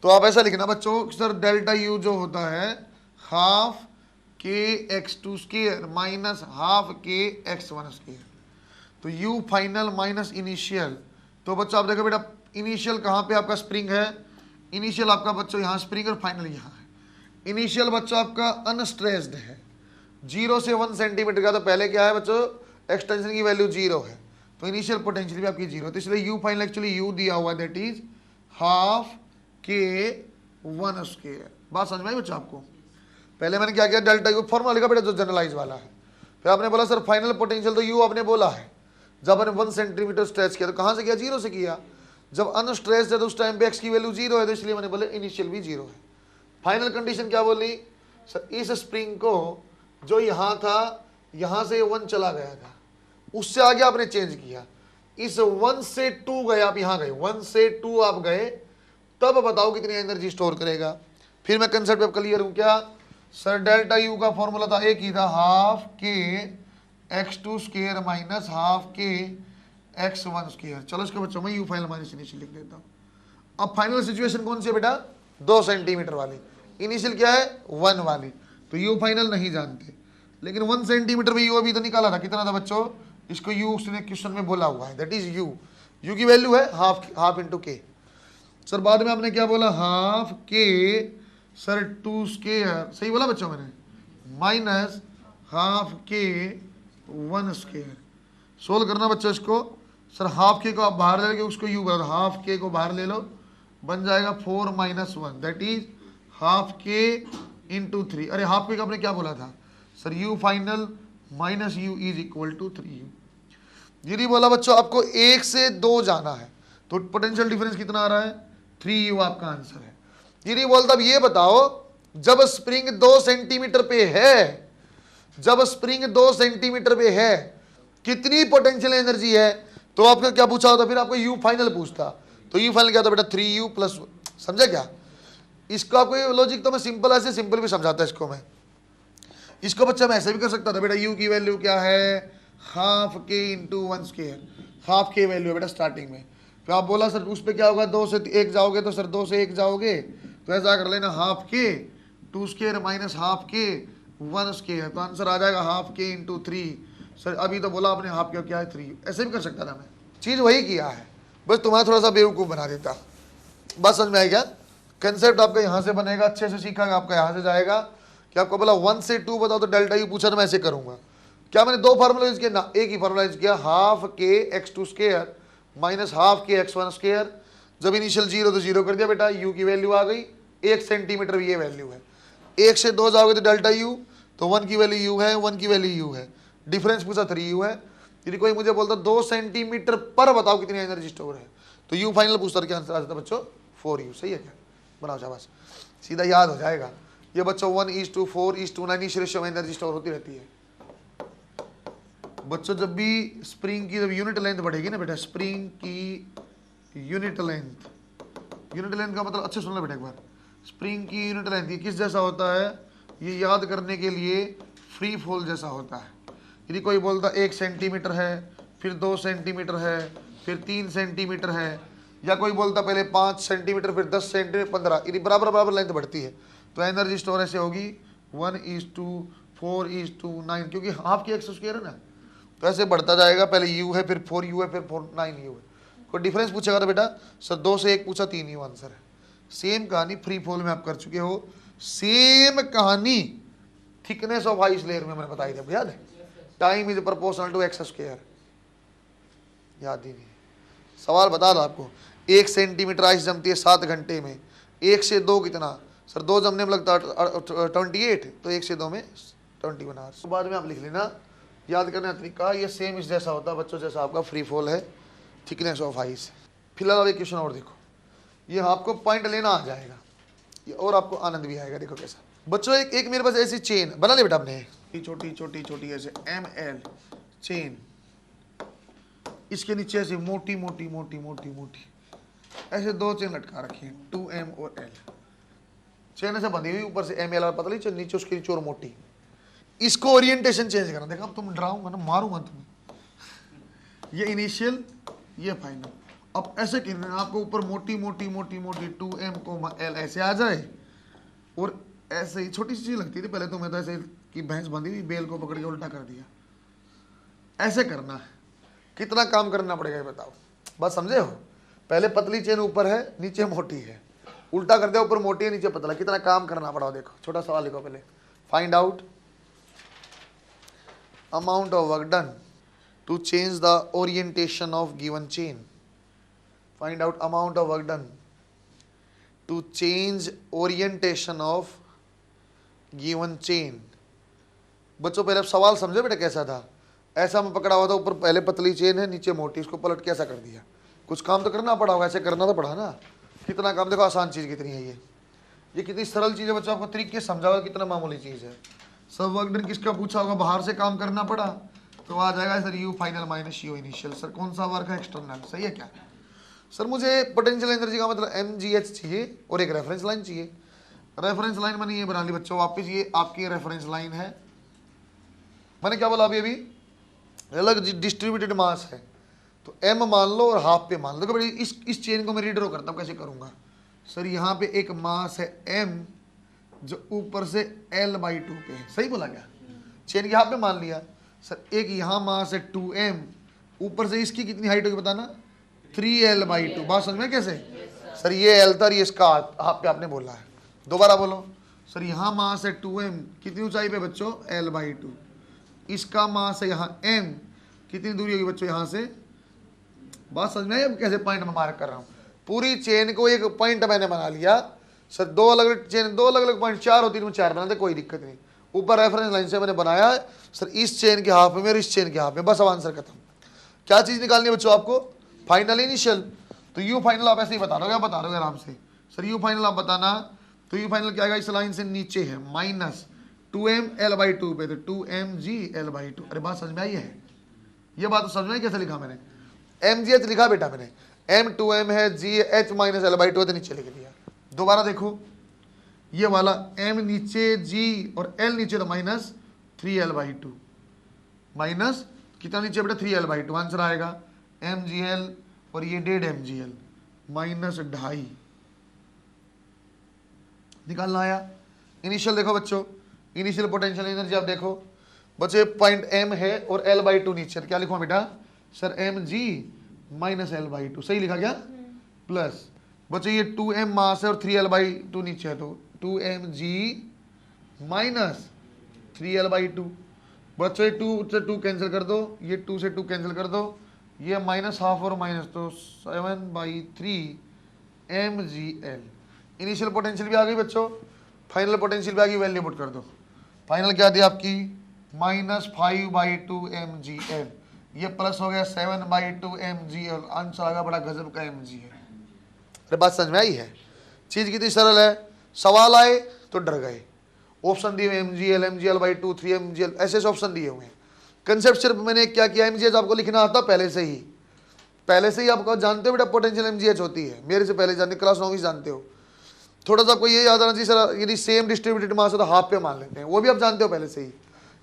तो आप ऐसा लिखना बच्चों सर डेल्टा यू जो होता है half k x two square minus half k x one square, तो यू फाइनल माइनस इनिशियल। तो बच्चों आप देखो बेटा इनिशियल कहाँ पे आपका स्प्रिंग है, इनिशियल आपका बच्चों यहाँ स्प्रिंग और फाइनल यहाँ है। इनिशियल बच्चों आपका अनस्ट्रेस्ड है 0 से 1 सेंटीमीटर का, तो पहले क्या है बच्चों एक्सटेंशन की वैल्यू 0 है, तो इनिशियल पोटेंशियल भी आपकी 0, तो इसलिए यू फाइनल एक्चुअली यू दिया हुआ दैट इज हाफ के वन स्क्वायर। बात समझ में आई बच्चों आपको? पहले मैंने क्या किया डेल्टा यू फॉर्मूला लिखा बेटा जो जनरलाइज वाला है, फिर आपने बोला सर फाइनल पोटेंशियल, तो यू आपने बोला है जब आपने 1 सेंटीमीटर स्ट्रेच किया तो कहाँ से किया? 0 से किया। जब अनस्ट्रेच्ड है तो उस टाइम पे एक्स की वैल्यू 0 है, तो इसलिए मैंने बोले इनिशियल भी 0 है। फाइनल कंडीशन क्या बोली सर? इस स्प्रिंग को जो यहाँ था यहाँ से 1 चला गया था, उससे आगे आपने चेंज किया, इस 1 से 2 गए, आप यहाँ गए 1 से 2 आप गए, तब बताओ कितनी एनर्जी स्टोर करेगा। फिर मैं कंसेप्ट पे क्लियर हूँ क्या सर? डेल्टा यू का फॉर्मूला था एक ही था, half k x two square minus half k x one square. चलो इसके बच्चों में यू फाइनल माइनस इनिशियल लिख देता हूँ। अब फाइनल सिचुएशन कौन सी है बेटा? 2 सेंटीमीटर वाली, इनिशियल क्या है 1 वाली, तो यू फाइनल नहीं जानते, लेकिन 1 सेंटीमीटर में यू अभी तो निकाला था, कितना था बच्चों? इसको यू उसने क्वेश्चन में बोला हुआ है दैट इज यू, यू की वैल्यू है हाफ इंटू के। सर बाद में आपने क्या बोला? हाफ के सर 2 स्क्वायर, सही बोला बच्चों मैंने, माइनस हाफ के 1 स्क्वायर। सोल्व करना बच्चों इसको। सर हाफ के को आप बाहर ले लो, उसको यू बना, हाफ के को बाहर ले लो, बन जाएगा 4 माइनस 1 that is half k into 3। अरे हाफ के का आपने क्या बोला था sir? U final minus u is equal to 3u। यदि बोला बच्चों आपको 1 से 2 जाना है तो पोटेंशियल डिफरेंस कितना आ रहा है? 3u आपका आंसर है। यदि बोलता अब ये बताओ जब स्प्रिंग 2 सेंटीमीटर पे है, जब स्प्रिंग 2 सेंटीमीटर पे है कितनी पोटेंशियल एनर्जी है, तो आपने क्या पूछा होता? फिर आपको यू फाइनल पूछता, तो यू फाइनल क्या होता बेटा? 3u प्लस, समझे क्या? इसको आपको ये लॉजिक तो मैं सिंपल ऐसे सिंपल भी समझाता इसको मैं, इसको बच्चा मैं ऐसे भी कर सकता था बेटा, यू की वैल्यू क्या है? Half k into 1 square, half के वैल्यू है बेटा स्टार्टिंग में, फिर आप बोला सर उस पर क्या होगा? 2 से 1 जाओगे, तो सर 2 से 1 जाओगे तो ऐसा कर लेना हाफ के 2 स्क्वायर माइनस हाफ के 1 स्क्वायर, तो आंसर आ जाएगा हाफ के इंटू 3। सर अभी तो बोला आपने हाफ के क्या है 3, ऐसे भी कर सकता था मैं, चीज़ वही किया है, बस तुम्हारा थोड़ा सा बेवकूफ़ बना देता। बस समझ में आएगा? कंसेप्ट आपका यहाँ से बनेगा, अच्छे से सीखा आपका यहाँ से जाएगा कि आपको बोला 1 से 2 बताओ तो डेल्टा यू पूछा, तो मैं ऐसे करूँगा। क्या मैंने 2 फार्मूला यूज किया ना? एक ही फार्मूला यूज किया, half k x two square minus half k x one square. जब इनिशियल 0 तो 0 कर दिया बेटा, यू की वैल्यू आ गई 1 सेंटीमीटर भी ये वैल्यू है। 1 से 2 जाओगे तो डेल्टा यू, तो 1 की वैल्यू यू है, 1 की वैल्यू यू है, डिफरेंस पूछा 3u है। यदि कोई मुझे बोलता 2 सेंटीमीटर पर बताओ कितनी एनर्जी स्टोर है, तो यू फाइनल पूछता, क्या आंसर आ जाता बच्चों? 4u। सही है क्या? बनाओ शाबाश, सीधा याद हो जाएगा ये बच्चों। 1:4:9 इस रेशियो में एनर्जी स्टोर होती रहती है बच्चों। जब भी स्प्रिंग की जब यूनिट लेंथ बढ़ेगी ना बेटा, स्प्रिंग की यूनिट लेंथ, यूनिट लेंथ का मतलब अच्छे सुन लो बेटा एक बार, स्प्रिंग की यूनिट लेंथ ये किस जैसा होता है? ये याद करने के लिए फ्री फॉल जैसा होता है। यदि कोई बोलता 1 सेंटीमीटर है, फिर 2 सेंटीमीटर है, फिर 3 सेंटीमीटर है, या कोई बोलता पहले 5 सेंटीमीटर फिर 10 सेंटीमीटर 15, यदि बराबर बराबर लेंथ बढ़ती है तो एनर्जी स्टोर ऐसे होगी 1:4:9, क्योंकि हाफ की एक्स स्क्वायर है ना, तो ऐसे बढ़ता जाएगा। पहले u है, फिर 4u है, फिर 9u है। कोई डिफरेंस पूछेगा तो बेटा सर 2 से 1 पूछा 3u आंसर है। सेम कहानी फ्री फॉल में आप कर चुके हो, सेम कहानी थिकनेस ऑफ आइस लेयर में मैंने बताई थी, आपको याद है? Time is proportional to x square, याद ही नहीं। सवाल बता रहा आपको, 1 सेंटीमीटर आइस जमती है 7 घंटे में, 1 से 2 कितना? सर 2 जमने में लगता है 28, तो 1 से 2 में 21 आवर्स। बाद में आप लिख लेना, याद करने का तरीका ये सेम इस जैसा होता है बच्चों, जैसा आपका फ्री फॉल है, थिकनेस ऑफ आइस। फिलहाल अब एक क्वेश्चन और देखो, ये आपको पॉइंट लेना आ जाएगा ये, और आपको आनंद भी आएगा। देखो कैसा बच्चों, एक मेरे पास ऐसी चेन बना ले बेटा आपने, छोटी छोटी छोटी ऐसे ML चेन, इसके नीचे ऐसे मोटी मोटी मोटी मोटी मोटी ऐसे दो चेन लटका रखी है 2m और l, चेन ऐसे बंधी हुई, ऊपर से ml और पतली चेन, नीचे उसके नीचे और मोटी। इसको ओरिएंटेशन चेंज करना। देखा अब तुम डराऊंगा ना, मारूंगा तुम्हें। ये इनिशियल, ये फाइनल। अब ऐसे करना है आपको, ऊपर मोटी मोटी मोटी मोटी 2m l ऐसे आ जाए, और ऐसे ही छोटी सी चीज लगती थी पहले तो, मैं तो ऐसे कि भैंस बंधी हुई, बेल को पकड़ के उल्टा कर दिया। ऐसे करना है। कितना काम करना पड़ेगा ये बताओ, बात समझे हो? पहले पतली चेन ऊपर है, नीचे मोटी है, उल्टा कर दिया, ऊपर मोटी है नीचे पतला। कितना काम करना पड़ा देखो। छोटा सवाल लिखो पहले, find out amount of work done to change the orientation of given chain. Find out amount of work done to change orientation of given chain. बच्चों पहले सवाल समझो बेटा कैसा था। ऐसा मैं पकड़ा हुआ था, ऊपर पहले पतली चेन है, नीचे मोटी, इसको पलट के ऐसा कर दिया। कुछ काम तो करना पड़ा होगा, ऐसे करना तो पड़ा ना। कितना काम, देखो आसान चीज कितनी है ये कितनी सरल चीज है बच्चों, आपको तरीके से समझा हुआ, कितना मामूली चीज है। सब वर्क डन किसका पूछा होगा, बाहर से काम करना पड़ा तो आ जाएगा sir u final minus you initial. Sir कौन सा वर्क है, एक्सटर्नल, सही है क्या? सर मुझे पोटेंशियल एनर्जी का मतलब mgh चाहिए और एक रेफरेंस लाइन चाहिए। रेफरेंस लाइन मैंने ये बना ली बच्चों वापस, ये आपकी रेफरेंस लाइन है। मैंने क्या बोला अभी अलग डिस्ट्रीब्यूटेड मास है, तो m मान लो और हाफ पे मान लो। देखो इस चेन को मैं रीड्रॉ करता हूँ, कैसे करूंगा? सर यहाँ पे एक मास है m जो ऊपर से l/2 पे है, सही बोला क्या? चेन के हाफ पे मान लिया। सर एक यहाँ मास है 2m, ऊपर से इसकी कितनी हाइट होगी बताना? 3l/2। बात समझ में कैसे? सर ये l था, ये इसका हाफ पे आपने बोला है। दोबारा बोलो। सर यहाँ मास है 2m, कितनी ऊंचाई पे बच्चों? l/2। इसका मास है यहाँ m, कितनी दूरी होगी बच्चों यहाँ से? बात समझ में आई? कैसे पॉइंट में मार्क कर रहा हूँ। पूरी चेन को एक पॉइंट मैंने बना लिया। सर दो अलग अलग चेन, दो अलग अलग पॉइंट, 4 होती है, 4 बनाते, कोई दिक्कत नहीं। ऊपर रेफरेंस लाइन से मैंने बनाया है सर, इस चेन के हाफ में और इस चेन के हाफ में, बस अब आंसर खत्म। क्या चीज निकालनी है बच्चों आपको? Final initial. तो यू फाइनल आप ऐसे ही बता दोगे, बता दोगे आराम से। सर यू फाइनल आप बताना, तो यू फाइनल क्या आएगा? इस लाइन से नीचे है माइनस 2m l/2 पे, तो 2mg l/2। अरे बात समझ में आई है? ये बात तो समझ में आई कैसे लिखा मैंने? mgh लिखा बेटा मैंने, m 2m है, g h माइनस l/2 है, तो नीचे लिख दिया। दोबारा देखो, ये वाला m नीचे, g और l नीचे, तो माइनस 3l/2, माइनस कितना नीचे बेटा? 3l/2। आंसर आएगा mgl और ये 1.5 mgl माइनस 2.5 निकालना आया। इनिशियल देखो बच्चों, इनिशियल पोटेंशियल एनर्जी आप देखो बच्चे, पॉइंट m है और l/2 नीचे, क्या लिखूं बेटा? सर mg माइनस l/2, सही लिखा क्या? प्लस बच्चे ये 2m मास है और 3l/2 नीचे है, तो 2mg माइनस 3l/2। बच्चों 2 से 2 कैंसिल कर दो, ये 2 से 2 कैंसिल कर दो, ये माइनस हाफ और माइनस, तो 7/3 mgl। इनिशियल पोटेंशियल भी आ गई बच्चों, फाइनल पोटेंशियल भी आ गई, वैल्यू पुट कर दो। फाइनल क्या दी आपकी? माइनस 5/2 mgl, ये प्लस हो गया 7/2 mgl। आंसर आ गया बड़ा गजब का mg है। अरे बात समझ में आई है? चीज कितनी सरल है। सवाल आए तो डर गए, ऑप्शन दिए mgl, mgl/2, 3mgl, ऐसे ऑप्शन दिए हुए हैं। कंसेप्ट सिर्फ मैंने क्या किया, mgh आपको लिखना आता पहले से ही आपको जानते हो बेटा, पोटेंशियल mgh होती है, मेरे से पहले जानते, क्लास 9 में जानते हो। थोड़ा सा आपको ये याद आना चाहिए सर, यदि सेम डिस्ट्रीब्यूटेड मास है तो हाफ पे मान लेते हैं, वो भी आप जानते हो पहले से ही।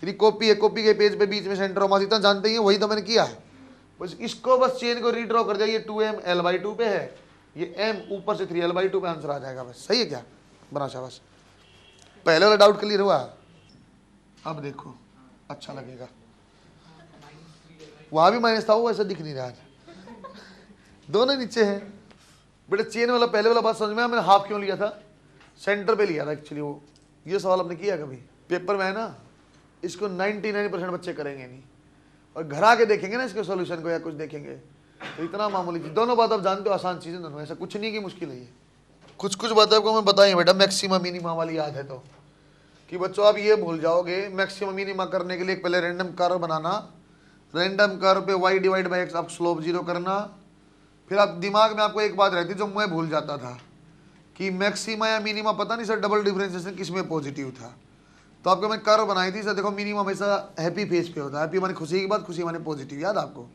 यदि कॉपी है, कॉपी के पेज पे बीच में सेंटर मास, इतना जानते ही, वही तो मैंने किया है। बस इसको बस चेन को रीड्रॉ कर दिया, ये 2m l/2 पे है, ये m ऊपर से 3l/2 पे, आंसर आ जाएगा। बस सही है क्या? बना शाबाश। पहले वाला डाउट क्लियर हुआ? अब देखो अच्छा लगेगा। वहां भी माइनस था, वो ऐसा दिख नहीं रहा, दोनों नीचे है बेटा। चेन वाला पहले वाला बात समझ में आया, मैंने हाफ क्यों लिया था? सेंटर पे लिया था एक्चुअली। वो ये सवाल आपने किया कभी पेपर में है ना, इसको 99% बच्चे करेंगे नहीं, और घर आके देखेंगे ना इसके सॉल्यूशन को या कुछ देखेंगे, तो इतना मामूली चीज। दोनों बात आप जानते हो, आसान चीजें दोनों, ऐसा कुछ नहीं की मुश्किल है ये। कुछ बातें आपको मैं बताई बेटा, मैक्सिमा मिनिमा वाली याद है तो, कि बच्चों आप ये भूल जाओगे, मैक्सिमा मिनिमा करने के लिए पहले रैंडम कर्व बनाना, रैंडम कर्व पे y डिवाइड बाई x आप स्लोप 0 करना। फिर आप दिमाग में आपको एक बात रहती जो मैं भूल जाता था, कि मैक्सिमा या मिनिमा पता नहीं सर डबल डिफरेंशिएशन किस में पॉजिटिव था, तो आपको मैं कर्व बनाई थी सर। देखो मिनिमा हमेशा हैप्पी फेस पे होता है, हैप्पी माने खुशी की बात, खुशी माने पॉजिटिव, याद आपको?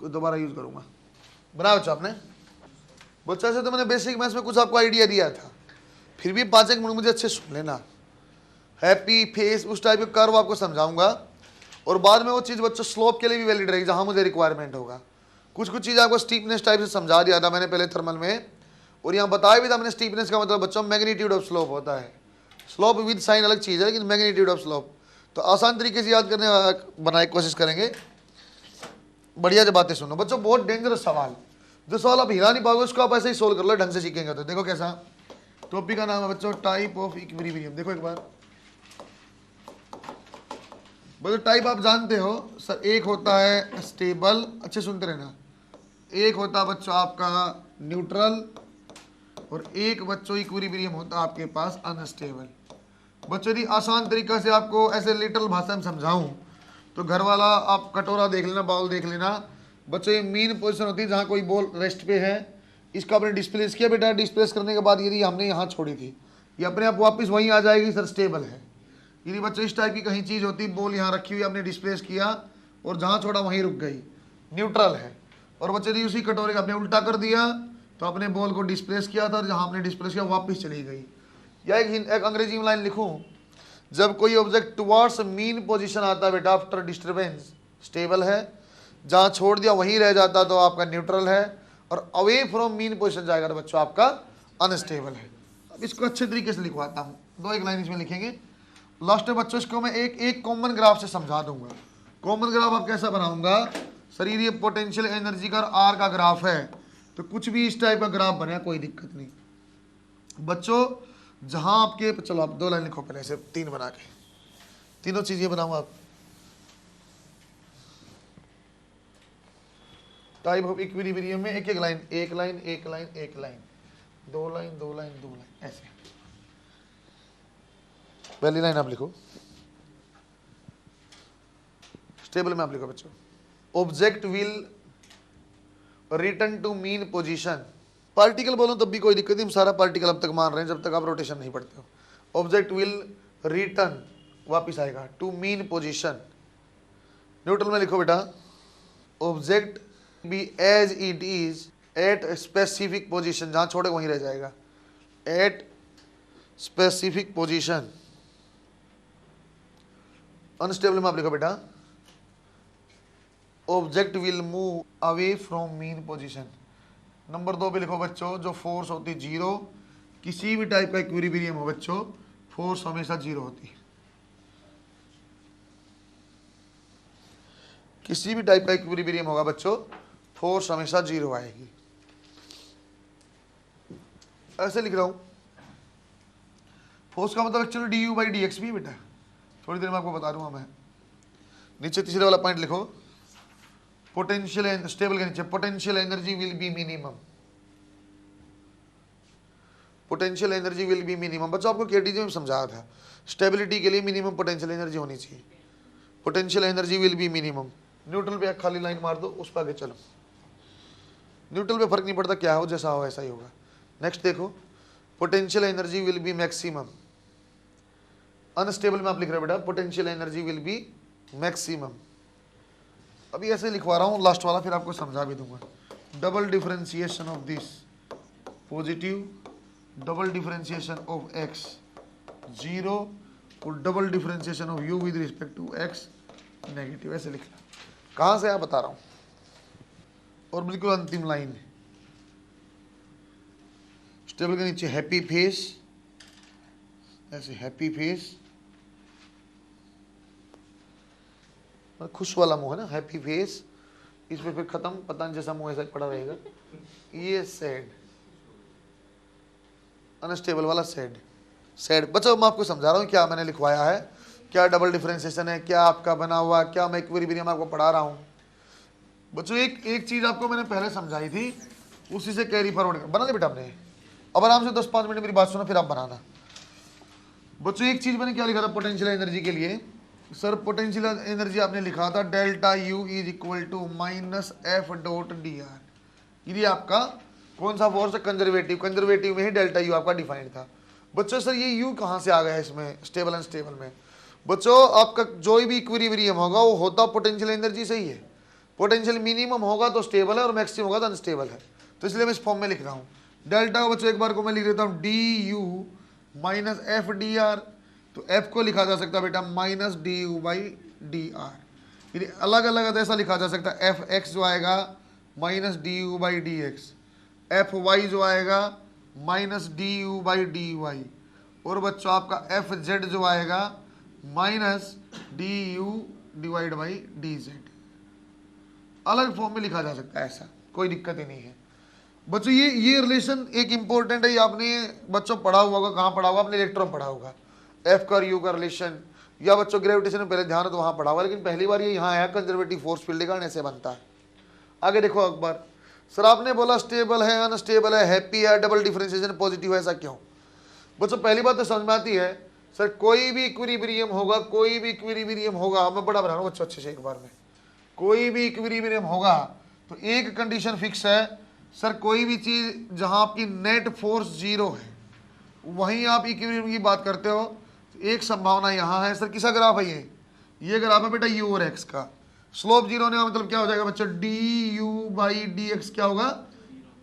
इसको दोबारा यूज करूंगा। बनाया बच्चा आपने? बच्चा से तो मैंने बेसिक मैथ्स में कुछ आपको आइडिया दिया था, फिर भी 5 एक मिनट मुझे अच्छे सुन लेना। हैप्पी फेस उस टाइप के कर्व आपको समझाऊंगा, और बाद में वो चीज़ बच्चों स्लोप के लिए भी वैलिड रहेगी जहां मुझे रिक्वायरमेंट होगा। कुछ कुछ चीज़ आपको स्टीपनेस टाइप से समझा दिया था मैंने पहले थर्मल में, और यहाँ बताया भी था मैंने स्टीपनेस का मतलब बच्चों मैग्नीट्यूड ऑफ स्लोप होता है। स्लोप विद साइन अलग चीज़ है, लेकिन मैग्नीट्यूड ऑफ स्लोप तो आसान तरीके से याद करने बनाने की कोशिश करेंगे। बढ़िया जो बातें सुनो बच्चों, बहुत डेंजरस सवाल, जो सवाल आप हिला नहीं पाओगे उसको आप ऐसे ही सोल्व कर लो, ढंग से सीखेंगे तो। देखो कैसा टॉपिक का नाम है बच्चों टाइप ऑफ इक्विलिब्रियम। देखो एक बार बच्चों, टाइप आप जानते हो सर, एक होता है स्टेबल, अच्छे सुनते रहना, एक होता है बच्चों आपका न्यूट्रल, और एक बच्चों इक्विलिब्रियम होता है आपके पास अनस्टेबल। बच्चों यदि आसान तरीका से आपको ऐसे लिटल भाषा में समझाऊं तो घर वाला आप कटोरा देख लेना, बाउल देख लेना बच्चों, ये मेन पोजीशन होती है जहाँ कोई बॉल रेस्ट पे है, इसका आपने डिस्प्लेस किया बेटा, डिस्प्लेस करने के बाद यदि हमने यहाँ छोड़ी थी ये अपने आप वापस वहीं आ जाएगी सर, स्टेबल है। यदि बच्चों इस टाइप की कहीं चीज़ होती, बॉल यहाँ रखी हुई आपने डिस्प्लेस किया और जहाँ छोड़ा वहीं रुक गई, न्यूट्रल है। और बच्चे यदि उसी कटोरे का आपने उल्टा कर दिया तो अपने बॉल को डिस्प्लेस किया था और जहाँ आपने डिस्प्लेस किया वापस चली गई। या एक अंग्रेजी में लाइन लिखूं, जब कोई ऑब्जेक्ट टुवर्ड्स मीन पोजीशन आता है बेटा आफ्टर डिस्टर्बेंस स्टेबल है, जहाँ छोड़ दिया वहीं रह जाता तो आपका न्यूट्रल है, और अवे फ्रॉम मीन पोजीशन जाएगा तो बच्चों आपका अनस्टेबल है। अब इसको अच्छे तरीके से लिखवाता हूँ, दो एक लाइन इसमें लिखेंगे। लास्ट में बच्चों इसको मैं एक कॉमन ग्राफ से समझा दूंगा। कॉमन ग्राफ आप कैसा बनाऊंगा सर, ये पोटेंशियल एनर्जी का आर का ग्राफ है, तो कुछ भी इस टाइप का ग्राफ बने कोई दिक्कत नहीं बच्चों। जहां आपके, चलो आप 2 लाइन लिखो पहले से, 3 बना के, तीनों चीजें बनाऊंगा आप। टाइप ऑफ इक्विलिब्रियम में एक एक लाइन, एक लाइन, एक लाइन, एक लाइन, 2 लाइन, 2 लाइन, 2 लाइन, ऐसे। पहली लाइन आप लिखो, स्टेबल में आप लिखो बच्चों, object will return to mean position. Particle बोलो तब भी कोई दिक्कत नहीं, हम सारा पार्टिकल अब तक मान रहे हैं जब तक आप रोटेशन नहीं पढ़ते हो। ऑब्जेक्ट विल रिटर्न, वापिस आएगा, टू मीन पोजीशन। न्यूट्रल में लिखो बेटा, object be as it is at specific position, जहां छोड़े वहीं रह जाएगा, एट स्पेसिफिक पोजीशन। अनस्टेबल में आप लिखो बेटा, object will move away from mean position. Number 2 पे लिखो बच्चों, जो फोर्स होती 0, किसी भी टाइप का इक्विलिब्रियम हो बच्चों, फोर्स हमेशा 0 होती है। किसी भी टाइप का इक्विलिब्रियम होगा बच्चों, फोर्स हमेशा 0 आएगी। ऐसे लिख रहा हूं, फोर्स का मतलब actually D u by d x भी बेटा, थोड़ी देर में आपको बता दूंगा मैं। नीचे तीसरे वाला पॉइंट लिखो, पोटेंशियल, स्टेबल के नीचे potential energy will be minimum, potential energy will be minimum. बच्चों आपको केटीजी में समझाया था, स्टेबिलिटी के लिए मिनिमम पोटेंशियल एनर्जी होनी चाहिए, potential energy will be minimum. Neutral पे खाली लाइन मार दो, उस पर आगे चलो। न्यूट्रल पे फर्क नहीं पड़ता क्या हो, जैसा हो ऐसा ही होगा। नेक्स्ट देखो, potential energy will be maximum. Unstable में आप लिख रहे हो बेटा, potential energy will be maximum. अभी ऐसे लिखवा रहा हूँ लास्ट वाला, फिर आपको समझा भी दूंगा। Double differentiation of this positive, double differentiation of x 0, और double differentiation of u with respect to x negative. ऐसे लिखना, कहाँ से आप बता रहा हूँ। और बिल्कुल अंतिम लाइन, स्टेबल के नीचे हैप्पी फेस, ऐसे हैप्पी फेस, खुश वाला मुंह है ना, हैप्पी फेस, इस पे फिर खत्म, पता नहीं जैसा मुंह ऐसा पड़ा रहेगा। ये सैड, अनस्टेबल वाला सैड, सैड। बच्चों मैं आपको समझा रहा हूँ क्या मैंने लिखवाया है, क्या डबल डिफरेंशिएशन है, क्या आपका बना हुआ, क्या मैं इक्विलिब्रियम आपको पढ़ा रहा हूँ। बच्चों एक चीज आपको मैंने पहले समझाई थी, उसी से कैरी फॉरवर्ड बना ले बेटा आपने। अब आराम से 10-5 मिनट मेरी बात सुनो, फिर आप बनाना। बच्चों एक चीज मैंने क्या लिखा था पोटेंशियल एनर्जी के लिए, सर पोटेंशियल एनर्जी आपने लिखा था delta u is equal to minus f dot d r. ये आपका कौन सा फोर्स है, कंजर्वेटिव, कंजर्वेटिव में ही डेल्टा यू आपका डिफाइंड था। बच्चों सर ये यू कहाँ से आ गया है इसमें, स्टेबल अनस्टेबल में। बच्चों आपका जो भी इक्विलिब्रियम होगा वो होता पोटेंशियल एनर्जी से ही है। पोटेंशियल मिनिमम होगा तो स्टेबल है और मैक्सिमम होगा तो अनस्टेबल है, तो इसलिए मैं इस फॉर्म में लिख रहा हूँ। डेल्टा को बच्चों एक बार को मैं लिख देता हूँ D you minus F D R, तो एफ को लिखा जा सकता है बेटा minus d u by D R, फिर अलग अलग ऐसा लिखा जा सकता है एफ एक्स जो आएगा minus d u by d x, f y जो आएगा minus d u by d y, और बच्चों आपका एफ जेड जो आएगा minus d u divide by d z. अलग फॉर्म में लिखा जा सकता है, ऐसा कोई दिक्कत ही नहीं है बच्चों। ये रिलेशन एक इंपॉर्टेंट है, ये आपने बच्चों पढ़ा हुआ होगा, कहाँ पढ़ा होगा, अपने इलेक्ट्रॉन पढ़ा होगा, एफ का यू का रिलेशन, या बच्चों ग्रेविटेशन में पहले ध्यान हो तो वहाँ पढ़ा हुआ, लेकिन पहली बार ये यहाँ आया कंजर्वेटिव फोर्स फील्ड का ऐसे बनता है। आगे देखो अकबर सर, आपने बोला स्टेबल है, अनस्टेबल है, हैप्पी है, डबल डिफरेंशिएशन पॉजिटिव है, ऐसा क्यों? बच्चों पहली बात तो समझ में आती है सर, कोई भी इक्विलिब्रियम होगा, कोई भी इक्विलिब्रियम होगा, मैं बड़ा बना रहा हूँ बच्चों अच्छे से एक बार में, कोई भी इक्विलिब्रियम होगा तो एक कंडीशन फिक्स है सर, कोई भी चीज़ जहाँ आपकी नेट फोर्स जीरो है वहीं आप इक्विलिब्रियम की बात करते हो, तो एक संभावना यहाँ है सर, किसका ग्राफ है ये ग्राफ है बेटा यू और एक्स का, स्लोप जीरो होने का मतलब क्या हो जाएगा बच्चों, D u by d x क्या होगा,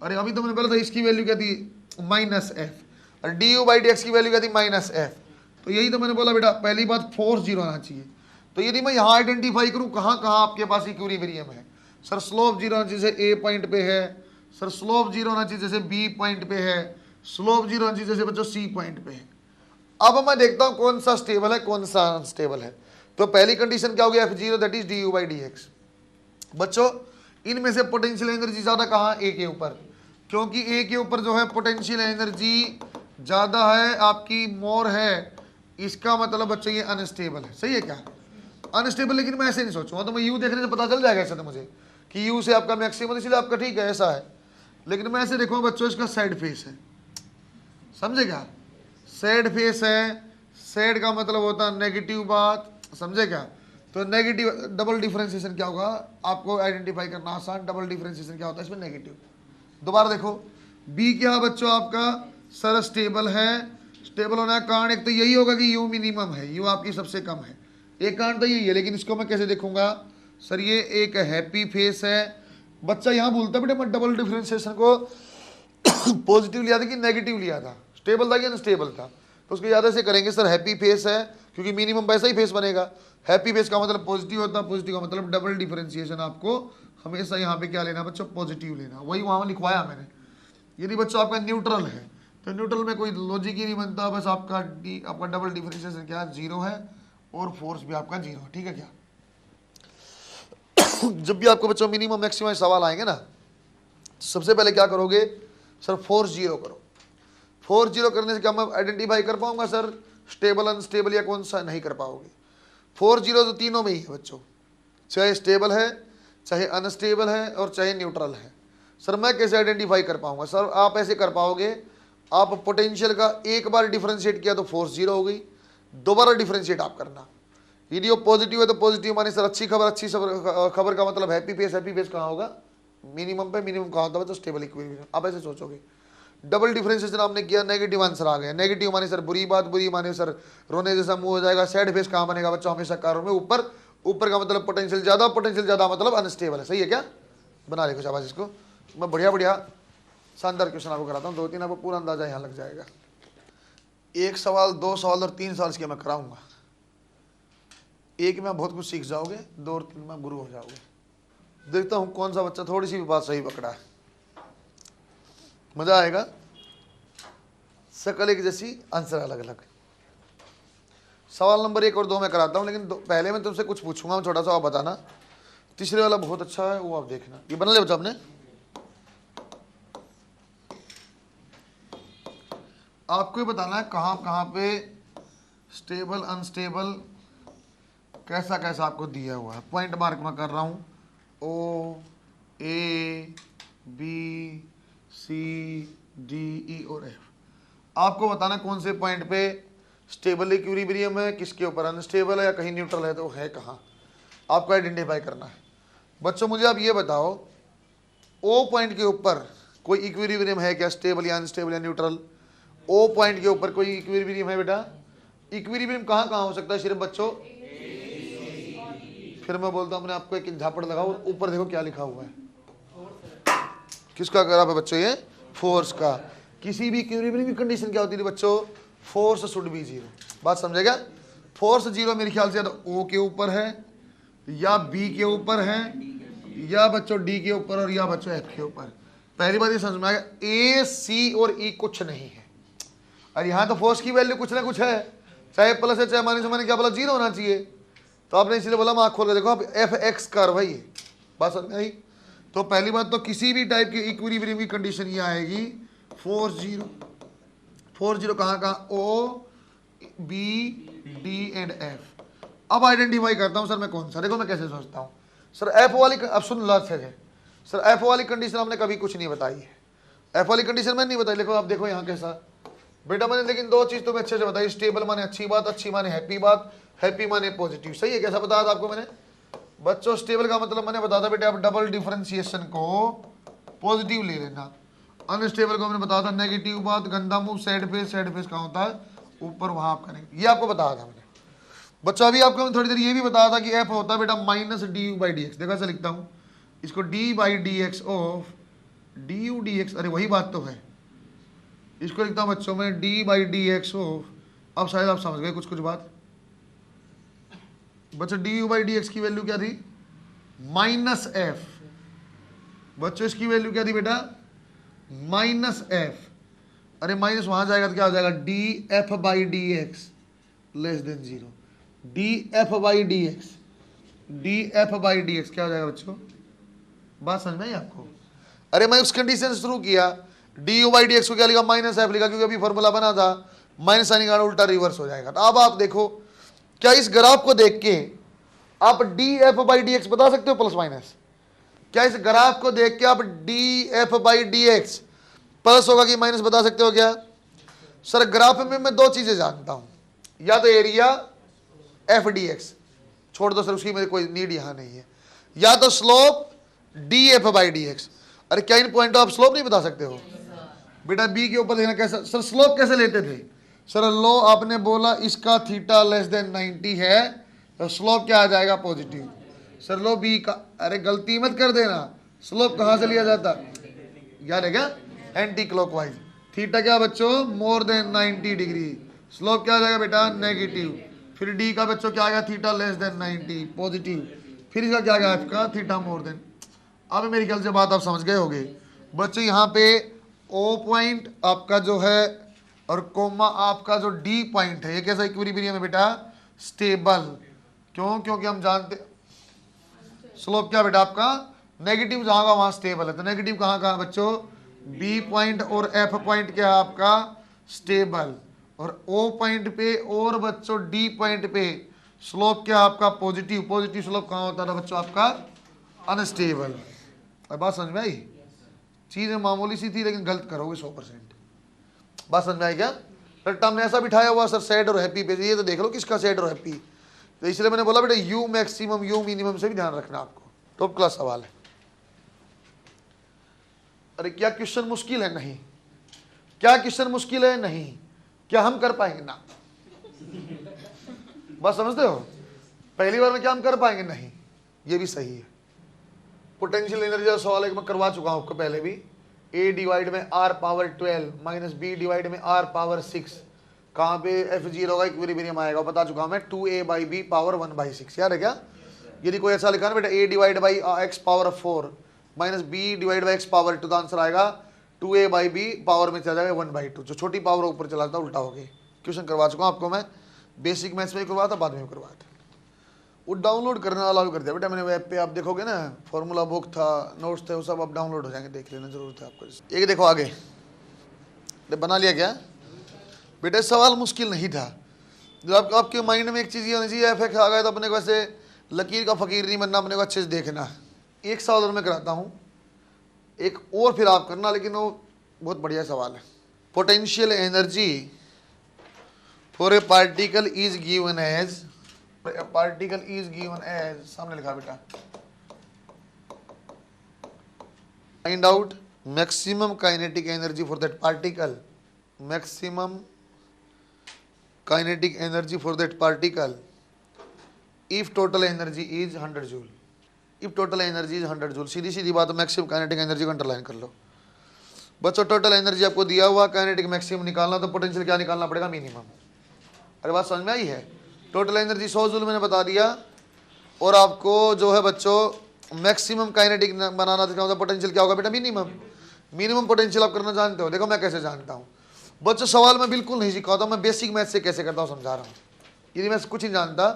अरे अभी तो मैंने बोला था इसकी वैल्यू क्या थी माइनस एफ, और D u by d x की वैल्यू क्या थी माइनस एफ, तो यही तो मैंने बोला बेटा पहली बात फोर्स जीरो आना चाहिए। तो यदि मैं यहाँ आइडेंटिफाई करूँ कहाँ कहाँ आपके पास इक्विलिब्रियम है, सर स्लोप जीरो आना चाहिए जैसे ए पॉइंट पे है, सर स्लोप जीरो होना चाहिए जैसे बी पॉइंट पे है, स्लोप जीरो होना चाहिए जैसे बच्चों सी पॉइंट पे है। अब मैं देखता हूँ कौन सा स्टेबल है कौन सा अनस्टेबल है। तो पहली कंडीशन क्या होगी, F zero that is D u by d x. बच्चों इनमें से पोटेंशियल एनर्जी ज्यादा कहाँ, ए के ऊपर, क्योंकि ए के ऊपर जो है पोटेंशियल एनर्जी ज्यादा है, आपकी मोर है, इसका मतलब बच्चों ये अनस्टेबल है। सही है क्या, अनस्टेबल, लेकिन मैं ऐसे नहीं सोचूंगा, तो मैं यू देखने से पता चल जाएगा ऐसा तो मुझे कि यू से आपका मैक्सिमम, इसलिए आपका ठीक है ऐसा है, लेकिन मैं ऐसे देखूंगा बच्चों इसका साइड फेस है, समझे क्या, सैड फेस है, सैड का मतलब होता है नेगेटिव बात, समझे क्या, तो नेगेटिव डबल डिफरेंशिएशन क्या होगा आपको आइडेंटिफाई करना आसान, डबल डिफरेंशिएशन क्या होता है इसमें नेगेटिव। दोबारा देखो बी क्या बच्चों आपका सर स्टेबल है, स्टेबल होना का कारण एक तो यही होगा कि यू मिनिमम है, यू आपकी सबसे कम है, एक कारण तो यही है, लेकिन इसको मैं कैसे देखूंगा सर, ये एक हैप्पी फेस है। बच्चा यहाँ भूलता बेटे मैं डबल डिफरेंशिएशन को पॉजिटिव लिया था कि नेगेटिव लिया था, स्टेबल था कि अनस्टेबल था, तो उसको याद ऐसे करेंगे सर हैप्पी फेस है, क्योंकि मिनिमम वैसा ही फेस बनेगा, हैप्पी फेस का मतलब पॉजिटिव होता है, पॉजिटिव का मतलब डबल डिफरेंशिएशन आपको हमेशा यहाँ पे क्या लेना बच्चों, पॉजिटिव लेना, वही वहाँ लिखवाया मैंने। यदि बच्चों आपका न्यूट्रल है तो न्यूट्रल में कोई लॉजिक ही नहीं बनता, बस आपका डबल डिफरेंशिएशन क्या जीरो है और फोर्स भी आपका जीरो, ठीक है क्या। जब भी आपको बच्चों मिनिमम मैक्सिमम सवाल आएंगे ना, सबसे पहले क्या करोगे सर, फोर्स जीरो करो। फोर्स जीरो करने से क्या मैं आइडेंटिफाई कर पाऊंगा सर स्टेबल अनस्टेबल या कौन सा, नहीं कर पाओगे। फोर्स जीरो तो तीनों में ही है बच्चों, चाहे स्टेबल है, चाहे अनस्टेबल है और चाहे न्यूट्रल है। सर मैं कैसे आइडेंटिफाई कर पाऊंगा सर, आप ऐसे कर पाओगे, आप पोटेंशियल का एक बार डिफरेंशिएट किया तो फोर्स जीरो हो गई, दोबारा डिफरेंशिएट आप करना, यदि वो पॉजिटिव है तो पॉजिटिव माने सर अच्छी खबर, अच्छी खबर का मतलब हैप्पी फेस कहाँ होगा, मिनिमम पे, मिनिमम कहाँ होता है तो स्टेबल इक्विलिब्रियम। आप ऐसे सोचोगे। डबल डिफरेंशिएशन आपने किया, नेगेटिव आंसर आ गया, नेगेटिव माने सर बुरी बात, बुरी माने सर रोने जैसा मुंह हो जाएगा, सैड फेस कहाँ बनेगा बच्चों, हमेशा कारों में ऊपर, ऊपर का मतलब पोटेंशियल ज्यादा मतलब अनस्टेबल है। सही है क्या, बना ले कुछ आवाज इसको, मैं बढ़िया बढ़िया शानदार क्वेश्चन आपको कराता हूँ, 2-3 आपको पूरा अंदाजा यहाँ लग जाएगा। एक सवाल, 2 सवाल और 3 सवाल इसके मैं कराऊंगा, एक में बहुत कुछ सीख जाओगे, 2 और 3 में गुरु हो जाओगे। देखता हूँ कौन सा बच्चा थोड़ी सी भी बात सही पकड़ा है, मजा आएगा। शकल एक जैसी, आंसर अलग अलग। सवाल नंबर 1 और 2 में कराता हूँ, लेकिन पहले मैं तुमसे कुछ पूछूंगा, छोटा सा आप बताना। तीसरे वाला बहुत अच्छा है, वो आप देखना। ये बना ले बच्चा आपने, आपको ही बताना है कहाँ कहाँ पे स्टेबल अनस्टेबल कैसा कैसा आपको दिया हुआ है। पॉइंट मार्क में कर रहा हूँ, ओ A B C D E और एफ। आपको बताना कौन से पॉइंट पे स्टेबल इक्विलिब्रियम है, किसके ऊपर अनस्टेबल है या कहीं न्यूट्रल है, तो है कहाँ, आपको आइडेंटिफाई करना है। बच्चों मुझे आप ये बताओ, ओ पॉइंट के ऊपर कोई इक्विलिब्रियम है क्या, स्टेबल या अनस्टेबल या न्यूट्रल। ओ पॉइंट के ऊपर कोई इक्विलिब्रियम है बेटा, इक्विलिब्रियम कहाँ कहाँ हो सकता है सिर्फ बच्चों, फिर मैं बोलता हूँ, मैंने आपको एक झापड़ लगाओ, ऊपर देखो क्या लिखा हुआ है। किसका ग्राफ है बच्चों? ये फोर्स का। किसी भी इक्विलिब्रियम की कंडीशन क्या होती थी बच्चों? Force should be zero. बात समझेगा? फोर्स जीरो मेरे ख्याल से या तो ओ के ऊपर है, या बी के ऊपर है, या बच्चों डी के ऊपर, और या बच्चों एफ के ऊपर। पहली बात ये समझ में आ गया, ए सी और ई कुछ नहीं है। और यहाँ तो फोर्स की वैल्यू कुछ ना कुछ है, चाहे प्लस है चाहे माइनस है, मैंने क्या बोला? जीरो होना चाहिए। तो आपने इसलिए बोला, मैं आँख खोल के देखो, आप एफ एक्स कर्व है ये। बात समझ में आई? तो पहली बात तो किसी भी टाइप की इक्विलिब्रियम की कंडीशन ये आएगी फोर्स जीरो। फोर्स जीरो कहाँ कहाँ? O B D and F. अब आइडेंटिफाई करता हूँ सर मैं कौन सा। देखो मैं कैसे सोचता हूँ सर, एफ वाली, अब सुन लो अच्छे से सर, एफ वाली कंडीशन हमने कभी कुछ नहीं बताई है। एफ वाली कंडीशन मैंने नहीं बताई। देखो आप देखो यहाँ कैसा बेटा, मैंने लेकिन दो चीज तुम्हें अच्छे से बताई। स्टेबल माने अच्छी बात, अच्छी माने हैप्पी बात, हैप्पी माने पॉजिटिव। सही है? कैसा बताया था आपको मैंने बच्चों? स्टेबल का मतलब मैंने बताया था बेटा, आप डबल डिफरेंशिएशन को पॉजिटिव ले लेना। अनस्टेबल को मैंने बताया था नेगेटिव बात, गंदा मुंह, सैड फेस कहाँ होता है? ऊपर, वहां आप करेंगे। ये आपको बताया था मैंने बच्चों। अभी आपको मैं थोड़ी देर ये भी बताया था कि एफ होता है बेटा minus d u by d x. देखो ऐसा लिखता हूँ इसको, D by d x of D U D x. अरे वही बात तो है। इसको लिखता हूँ बच्चों में D by d x of, अब शायद आप समझ गए कुछ कुछ बात बच्चों। D u by d x की वैल्यू क्या थी? Minus F. बच्चों इसकी वैल्यू क्या थी बेटा? Minus F. अरे माइनस वहां जाएगा तो क्या हो जाएगा? D F by d x less than zero. D F by d x, D F by d x क्या हो जाएगा बच्चों? बात समझ में आई आपको? अरे मैं उस कंडीशन से शुरू किया, D u by d x को क्या लिखा? माइनस एफ लिखा, क्योंकि अभी फॉर्मूला बना था। माइनस साइन का उल्टा रिवर्स हो जाएगा। तो अब आप देखो, क्या इस ग्राफ को देख के आप D F by d x बता सकते हो प्लस माइनस? क्या इस ग्राफ को देख के आप D F by d x plus होगा कि माइनस बता सकते हो क्या? सर ग्राफ में मैं दो चीजें जानता हूं, या तो एरिया एफ डी एक्स, छोड़ दो सर उसकी मेरी कोई नीड यहां नहीं है, या तो slope D F by d x. अरे क्या इन पॉइंटों आप स्लोप नहीं बता सकते हो बेटा? बी के ऊपर देखना कैसा सर स्लोप कैसे लेते थे सर? लो आपने बोला इसका थीटा लेस देन 90 है, तो स्लोप क्या आ जाएगा? पॉजिटिव। सर लो बी का, अरे गलती मत कर देना, स्लोप कहां से लिया जाता? याद है क्या? Anti clockwise. थीटा क्या बच्चों? More than 90 degree. स्लोप क्या आ जाएगा बेटा? नेगेटिव। फिर डी का बच्चों क्या आएगा? Theta less than 90 positive. फिर इसका क्या आएगा? आपका थीटा मोर देन। अब मेरे ख्याल से बात आप समझ गए होंगे बच्चों। यहाँ पे ओ पॉइंट आपका जो है और कोमा आपका जो डी पॉइंट है, ये कैसा इक्विलिब्रियम है बेटा? स्टेबल। क्यों? क्योंकि हम जानते स्लोप क्या बेटा आपका? नेगेटिव जहां का वहां स्टेबल है। तो नेगेटिव कहां कहां बच्चों? बी पॉइंट और एफ पॉइंट क्या है आपका? स्टेबल। और ओ पॉइंट पे और बच्चों डी पॉइंट पे स्लोप क्या आपका? पॉजिटिव। पॉजिटिव स्लोप कहां होता था बच्चों आपका? अनस्टेबल। अब बात समझ में आई? चीजें मामूली सी थी लेकिन गलत करोगे 100%। बात समझ में आई क्या? रट्टा हमने ऐसा बिठाया हुआ सर सैड और हैप्पी पे, ये तो देख लो किसका सैड और हैप्पी। तो इसलिए मैंने बोला बेटा यू मैक्सिमम यू मिनिमम से भी ध्यान रखना आपको। टॉप क्लास सवाल है। अरे क्या क्वेश्चन मुश्किल है? नहीं। क्या क्वेश्चन मुश्किल है? नहीं। क्या हम कर पाएंगे? ना। बस समझते हो? पहली बार में क्या हम कर पाएंगे? नहीं। ये भी सही है। पोटेंशियल एनर्जी का सवाल एक मैं करवा चुका हूं आपको पहले भी। ए डिवाइड में r power 12 minus b divide में आर पावर 6, कहाँ पे एफ जीरो का इक्विलिब्रियम आएगा बता चुका हूं मैं। 2a by B power 1/6। याद है क्या? यदि कोई ऐसा लिखा ना बेटा, a divide by x power 4 minus b divide by x power 2, तो आंसर आएगा 2a बाई बी पावर में चला जाएगा 1/2। जो छोटी पावर ऊपर चला जाता उल्टा हो गया। क्वेश्चन करवा चुका हूँ आपको मैं, बेसिक मैथ्स में करवाया था, बाद में करवाया था। वो डाउनलोड करना अलाउ कर दिया बेटा मैंने वेब पे। आप देखोगे ना, फॉर्मूला बुक था, नोट्स थे, वो सब आप डाउनलोड हो जाएंगे, देख लेना जरूर था आपको। एक देखो आगे बना लिया क्या बेटा? सवाल मुश्किल नहीं था। जब आपके माइंड में एक चीज़ ये होनी चाहिए, एफ आ गया तो अपने को ऐसे लकीर का फकीर नहीं बनना, अपने को अच्छे से देखना। एक सवाल और मैं कराता हूँ, एक और फिर आप करना, लेकिन वो बहुत बढ़िया सवाल है। Potential energy for a particle is given as, particle is given as, सामने लिखा बेटा, find out maximum kinetic energy for that particle, maximum kinetic energy for that particle if total energy is 100 joule, if total energy is 100 joule, सीधी सीधी बात, maximum kinetic energy को underline कर लो बच्चों। टोटल एनर्जी आपको दिया हुआ, काइनेटिक मैक्सिमम निकालना, तो पोटेंशियल क्या निकालना पड़ेगा, मिनिमम। अरे बात समझ में आई है? टोटल एनर्जी 100 जूल मैंने बता दिया, और आपको जो है बच्चों मैक्सिमम काइनेटिक बनाना था, पोटेंशियल क्या होगा बेटा, मिनिमम। मिनिमम पोटेंशियल आप करना जानते हो, देखो मैं कैसे जानता हूँ बच्चों, सवाल मैं बिल्कुल नहीं सिखाता, मैं बेसिक मैथ से कैसे करता हूँ समझा रहा हूँ। यदि मैं कुछ नहीं जानता,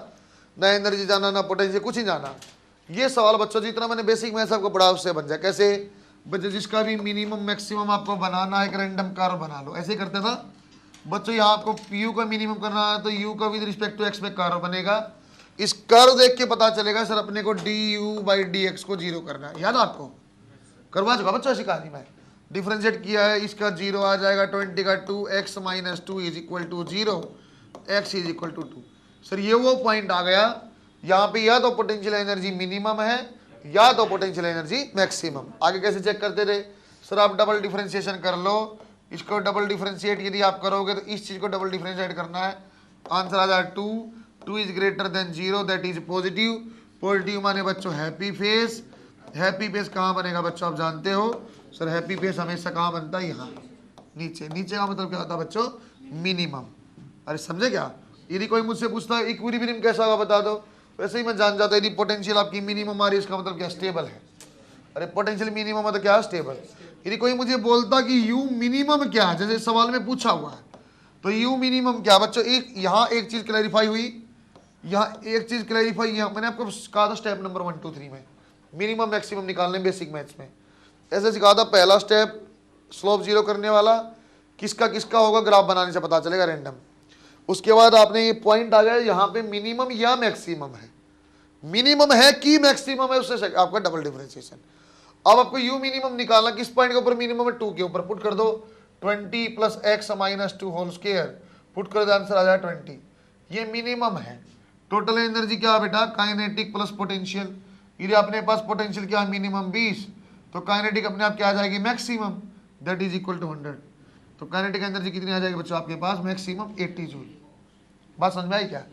ना एनर्जी जाना ना पोटेंशियल कुछ नहीं जाना, ये सवाल बच्चों जितना मैंने बेसिक मैथ्स आपको पढ़ा उससे बन जाए। कैसे बच्चों, जिसका भी मिनिमम मैक्सिमम आपको बनाना है, एक रैंडम कर्व बना लो, ऐसे ही करते था बच्चों। यहाँ आपको यू का मिनिमम करना है, तो यू का विद रिस्पेक्ट टू एक्स में कर्व बनेगा। इस कर्व देख के पता चलेगा सर अपने को D u by d x को जीरो करना है, याद आपको करवा चुका बच्चों ऐसी कहानी में। डिफ्रेंशिएट किया है, इसका जीरो आ जाएगा 20 का 2 x minus 2 is equal to 0, x is equal to 2। Sir ये वो पॉइंट आ गया, यहाँ पे या तो पोटेंशियल एनर्जी मिनिमम है या तो पोटेंशियल एनर्जी मैक्सिमम। आगे कैसे चेक करते थे सर, आप डबल डिफ्रेंशिएशन कर लो, इसको डबल डिफ्रेंशिएट यदि आप करोगे तो इस चीज को डबल डिफ्रेंशिएट करना है, आंसर आ जाए 2 is greater than 0, that is positive. Positive माने बच्चों हैप्पी फेस, हैप्पी फेस कहाँ बनेगा बच्चों आप जानते हो सर, हैप्पी फेस हमेशा कहाँ बनता है, यहाँ नीचे। नीचे का मतलब क्या होता है बच्चों, मिनिमम। अरे समझे क्या? यदि कोई मुझसे पूछता है इक्विलिब्रियम कैसा होगा बता दो, वैसे ही मैं जान जाता यदि पोटेंशियल आपकी मिनिमम आ रही है इसका मतलब क्या, स्टेबल है। अरे पोटेंशियल मिनिमम मतलब क्या, स्टेबल। यदि कोई मुझे बोलता कि यू मिनिमम क्या है, जैसे सवाल में पूछा हुआ है, तो यू मिनिमम क्या बच्चों, एक यहाँ एक चीज क्लैरिफाई हुई, यहाँ एक चीज क्लैरिफाई, यहाँ मैंने आपको कहा था स्टेप नंबर 1 2 3 में मिनिमम मैक्सिमम निकालने बेसिक मैथ्स में ऐसे सिखा था। पहला स्टेप स्लोप जीरो करने वाला, किसका किसका होगा ग्राफ बनाने से पता चलेगा रैंडम। उसके बाद आपने ये पॉइंट आ गया यहाँ पे मिनिमम या मैक्सिमम है, मिनिमम है कि मैक्सिमम है, उससे आपका डबल डिफरेंशिएशन। अब आपको यू मिनिमम निकालना, किस पॉइंट के ऊपर मिनिमम है, 2 के ऊपर पुट कर दो, 20 plus x minus 2 whole square put कर दो, आंसर आ जाए 20। ये मिनिमम है। टोटल एनर्जी क्या है बेटा, काइनेटिक प्लस पोटेंशियल। यदि अपने पास पोटेंशियल क्या है मिनिमम 20, तो काइनेटिक अपने आप क्या आ जाएगी, maximum, that is equal to 100। तो काइनेटिक एनर्जी कितनी आ जाएगी बच्चों आपके पास, मैक्सिमम 80 जूल। बात समझ में आई क्या?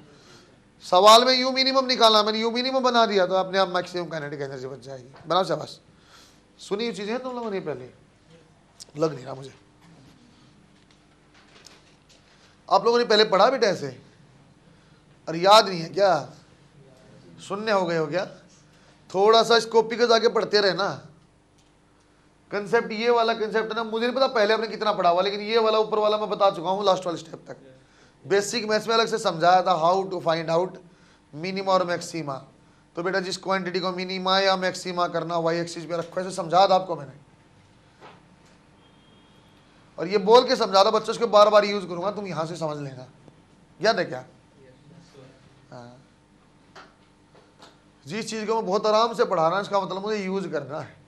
सवाल में यू मिनिमम निकालना, मैंने यू मिनिमम बना दिया, तो अपने आप मैक्सिमम काइनेटिक एनर्जी बच जाएगी। बनाओ शाबाश। सुनी हुई चीजें तुम लोगों ने पहले, लग नहीं रहा मुझे आप लोगों ने पहले पढ़ा बेटा ऐसे, और याद नहीं है क्या, शून्य हो गए हो क्या? थोड़ा सा स्कोपी के जाके पढ़ते रहे ना। कंसेप्ट ये वाला कंसेप्ट ना, मुझे नहीं पता पहले आपने कितना पढ़ा हुआ, लेकिन ये वाला ऊपर वाला मैं बता चुका हूँ लास्ट वाले स्टेप तक। बेसिक मैथ्स में अलग से समझाया था how to find out minima और मैक्सिमा। तो बेटा जिस क्वांटिटी को मिनिमा या मैक्सिमा करना वाई एक्सिस पे रखो, ऐसे समझा था आपको मैंने, और ये बोल के समझा था बच्चों, इसको बार बार यूज करूंगा, तुम यहां से समझ लेना। याद है क्या? हाँ। जिस चीज को मैं बहुत आराम से पढ़ा रहा हूं इसका मतलब मुझे यूज करना है।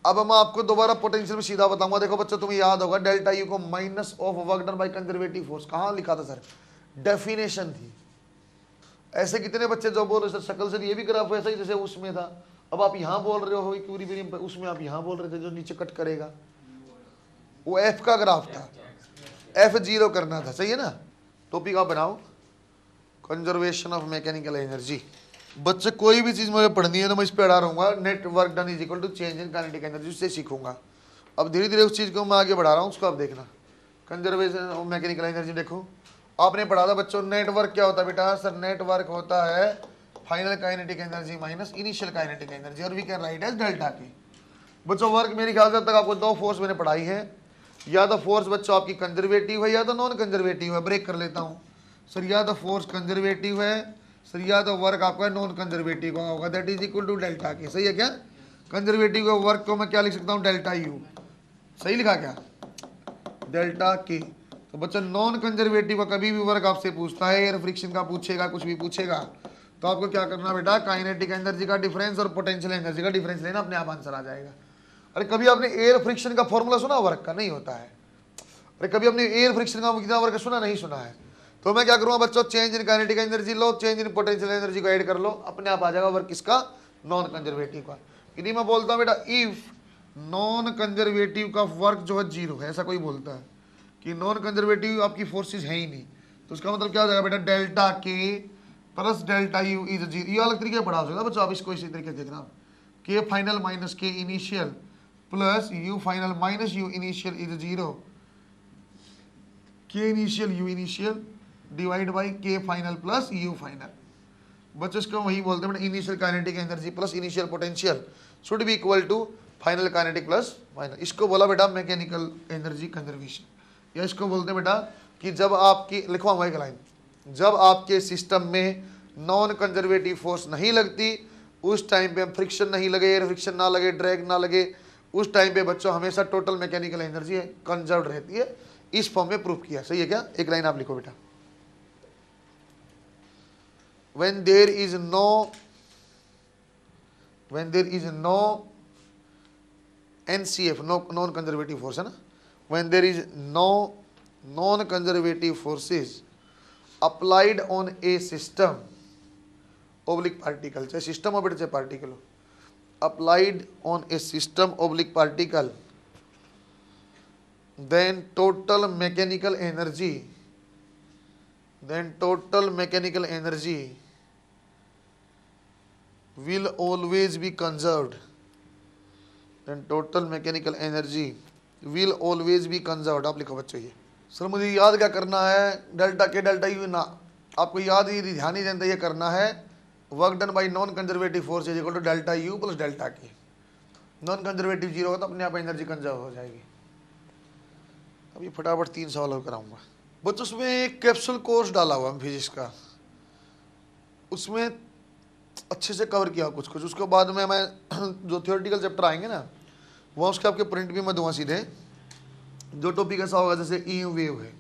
अब मैं आपको दोबारा पोटेंशियल में सीधा बताऊंगा। देखो बच्चों तुम्हें याद होगा डेल्टा यू को minus of work done by conservative force कहां लिखा था सर, डेफिनेशन थी। ऐसे कितने बच्चे जो बोल रहे सर शक्ल से ये भी ग्राफ वैसा ही जैसे उसमें था, अब आप यहां बोल रहे हो इक्विलिब्रियम पे, उसमें आप यहां बोल रहे थे जो नीचे कट करेगा वो एफ का ग्राफ था, एफ जीरो करना था, सही है ना। टॉपिक आप बनाओ कंजर्वेशन ऑफ मैकेनिकल एनर्जी। बच्चे कोई भी चीज मुझे पढ़नी है तो मैं इस पे अड़ा रहूंगा, net work done is equal to change in kinetic energy, उससे सीखूंगा। अब धीरे धीरे उस चीज को मैं आगे बढ़ा रहा हूँ, उसको आप देखना। कंजर्वेशन ऑफ मैकेनिकल एनर्जी देखो आपने पढ़ा था बच्चों, नेटवर्क क्या होता है बेटा सर, नेटवर्क होता है final kinetic energy minus initial kinetic energy, और we can write as delta K. बच्चों वर्क मेरे ख्याल से अब तक आपको 2 फोर्स मैंने पढ़ाई है, या तो फोर्स बच्चों आपकी कंजर्वेटिव है या तो नॉन कंजर्वेटिव है। ब्रेक कर लेता हूँ सर, या तो फोर्स कंजर्वेटिव है सर, या तो वर्क आपका नॉन कंजर्वेटिव का होगा, that is equal to delta k, सही है क्या? कंजर्वेटिव का वर्क को मैं क्या लिख सकता हूँ, डेल्टा यू, सही लिखा क्या, डेल्टा के। तो बच्चों नॉन कंजर्वेटिव का कभी भी वर्क आपसे पूछता है, एयर फ्रिक्शन का पूछेगा, कुछ भी पूछेगा, तो आपको क्या करना बेटा, काइनेटिक एनर्जी का डिफरेंस और पोटेंशियल एनर्जी का डिफरेंस लेना, अपने आप आंसर आ जाएगा। अरे कभी आपने एयर फ्रिक्शन का फॉर्मूला सुना वर्क का? नहीं होता है। अरे कभी आपने एयर फ्रिक्शन का कितना वर्क सुना? नहीं सुना है। तो मैं क्या करूँगा बच्चों, change in kinetic energy low, change in potential energy को ऐड कर लो, अपने आप आ जाएगा वर्क किसका, नॉन कंजर्वेटिव का। यदि मैं बोलता हूँ बेटा इफ नॉन कंजर्वेटिव का वर्क जो है जीरो है, ऐसा कोई बोलता है कि नॉन कंजर्वेटिव आपकी फोर्सेज है ही नहीं, तो उसका मतलब क्या हो जाएगा बेटा, डेल्टा के plus delta u is zero. ये अलग तरीके पढ़ा सकता बच्चों, आप इसको इसी तरीके से देखना, K final minus K initial plus U final minus you initial is zero, K initial you initial divide by K final plus U final. बच्चों इसको वही बोलते हैं initial kinetic energy plus initial potential should be equal to final kinetic plus final. इसको बोला बेटा mechanical energy conservation, या इसको बोलते हैं बेटा कि जब आपकी, लिखवाऊंगा एक लाइन, जब आपके सिस्टम में नॉन कंजर्वेटिव फोर्स नहीं लगती उस टाइम पे फ्रिक्शन नहीं लगे, फ्रिक्शन ना लगे, ड्रैग ना लगे, उस टाइम पे बच्चों हमेशा टोटल मैकेनिकल एनर्जी है कंजर्व रहती है। इस फॉर्म में प्रूफ किया, सही है क्या? एक लाइन आप लिखो बेटा, when there is no NCF, no non conservative force है ना, when there is no non conservative forces applied on a system oblique particle, चाहे सिस्टम हो बेटा चाहे पार्टिकल हो, applied on a system oblique particle, then total mechanical energy will always be conserved, then total mechanical energy will always be conserved। आप लिखो बच्चों ये। Sir मुझे याद क्या करना है, डेल्टा के डेल्टा यू ना, आपको याद ही ध्यान ही देना, ये करना है work done by non conservative force is equal to delta u plus delta k. Non conservative zero होगा तो अपने आप एनर्जी कंजर्व हो जाएगी। अब ये फटाफट 3 सवाल और कराऊंगा बच्चों। उसमें एक कैप्सूल कोर्स डाला हुआ है फिजिक्स का, उसमें अच्छे से कवर किया कुछ कुछ। उसके बाद में मैं जो थियोरेटिकल चैप्टर आएंगे ना, वहाँ उसके आपके प्रिंट भी मैं दूंगा सीधे। जो टॉपिक ऐसा होगा जैसे ई वेव है,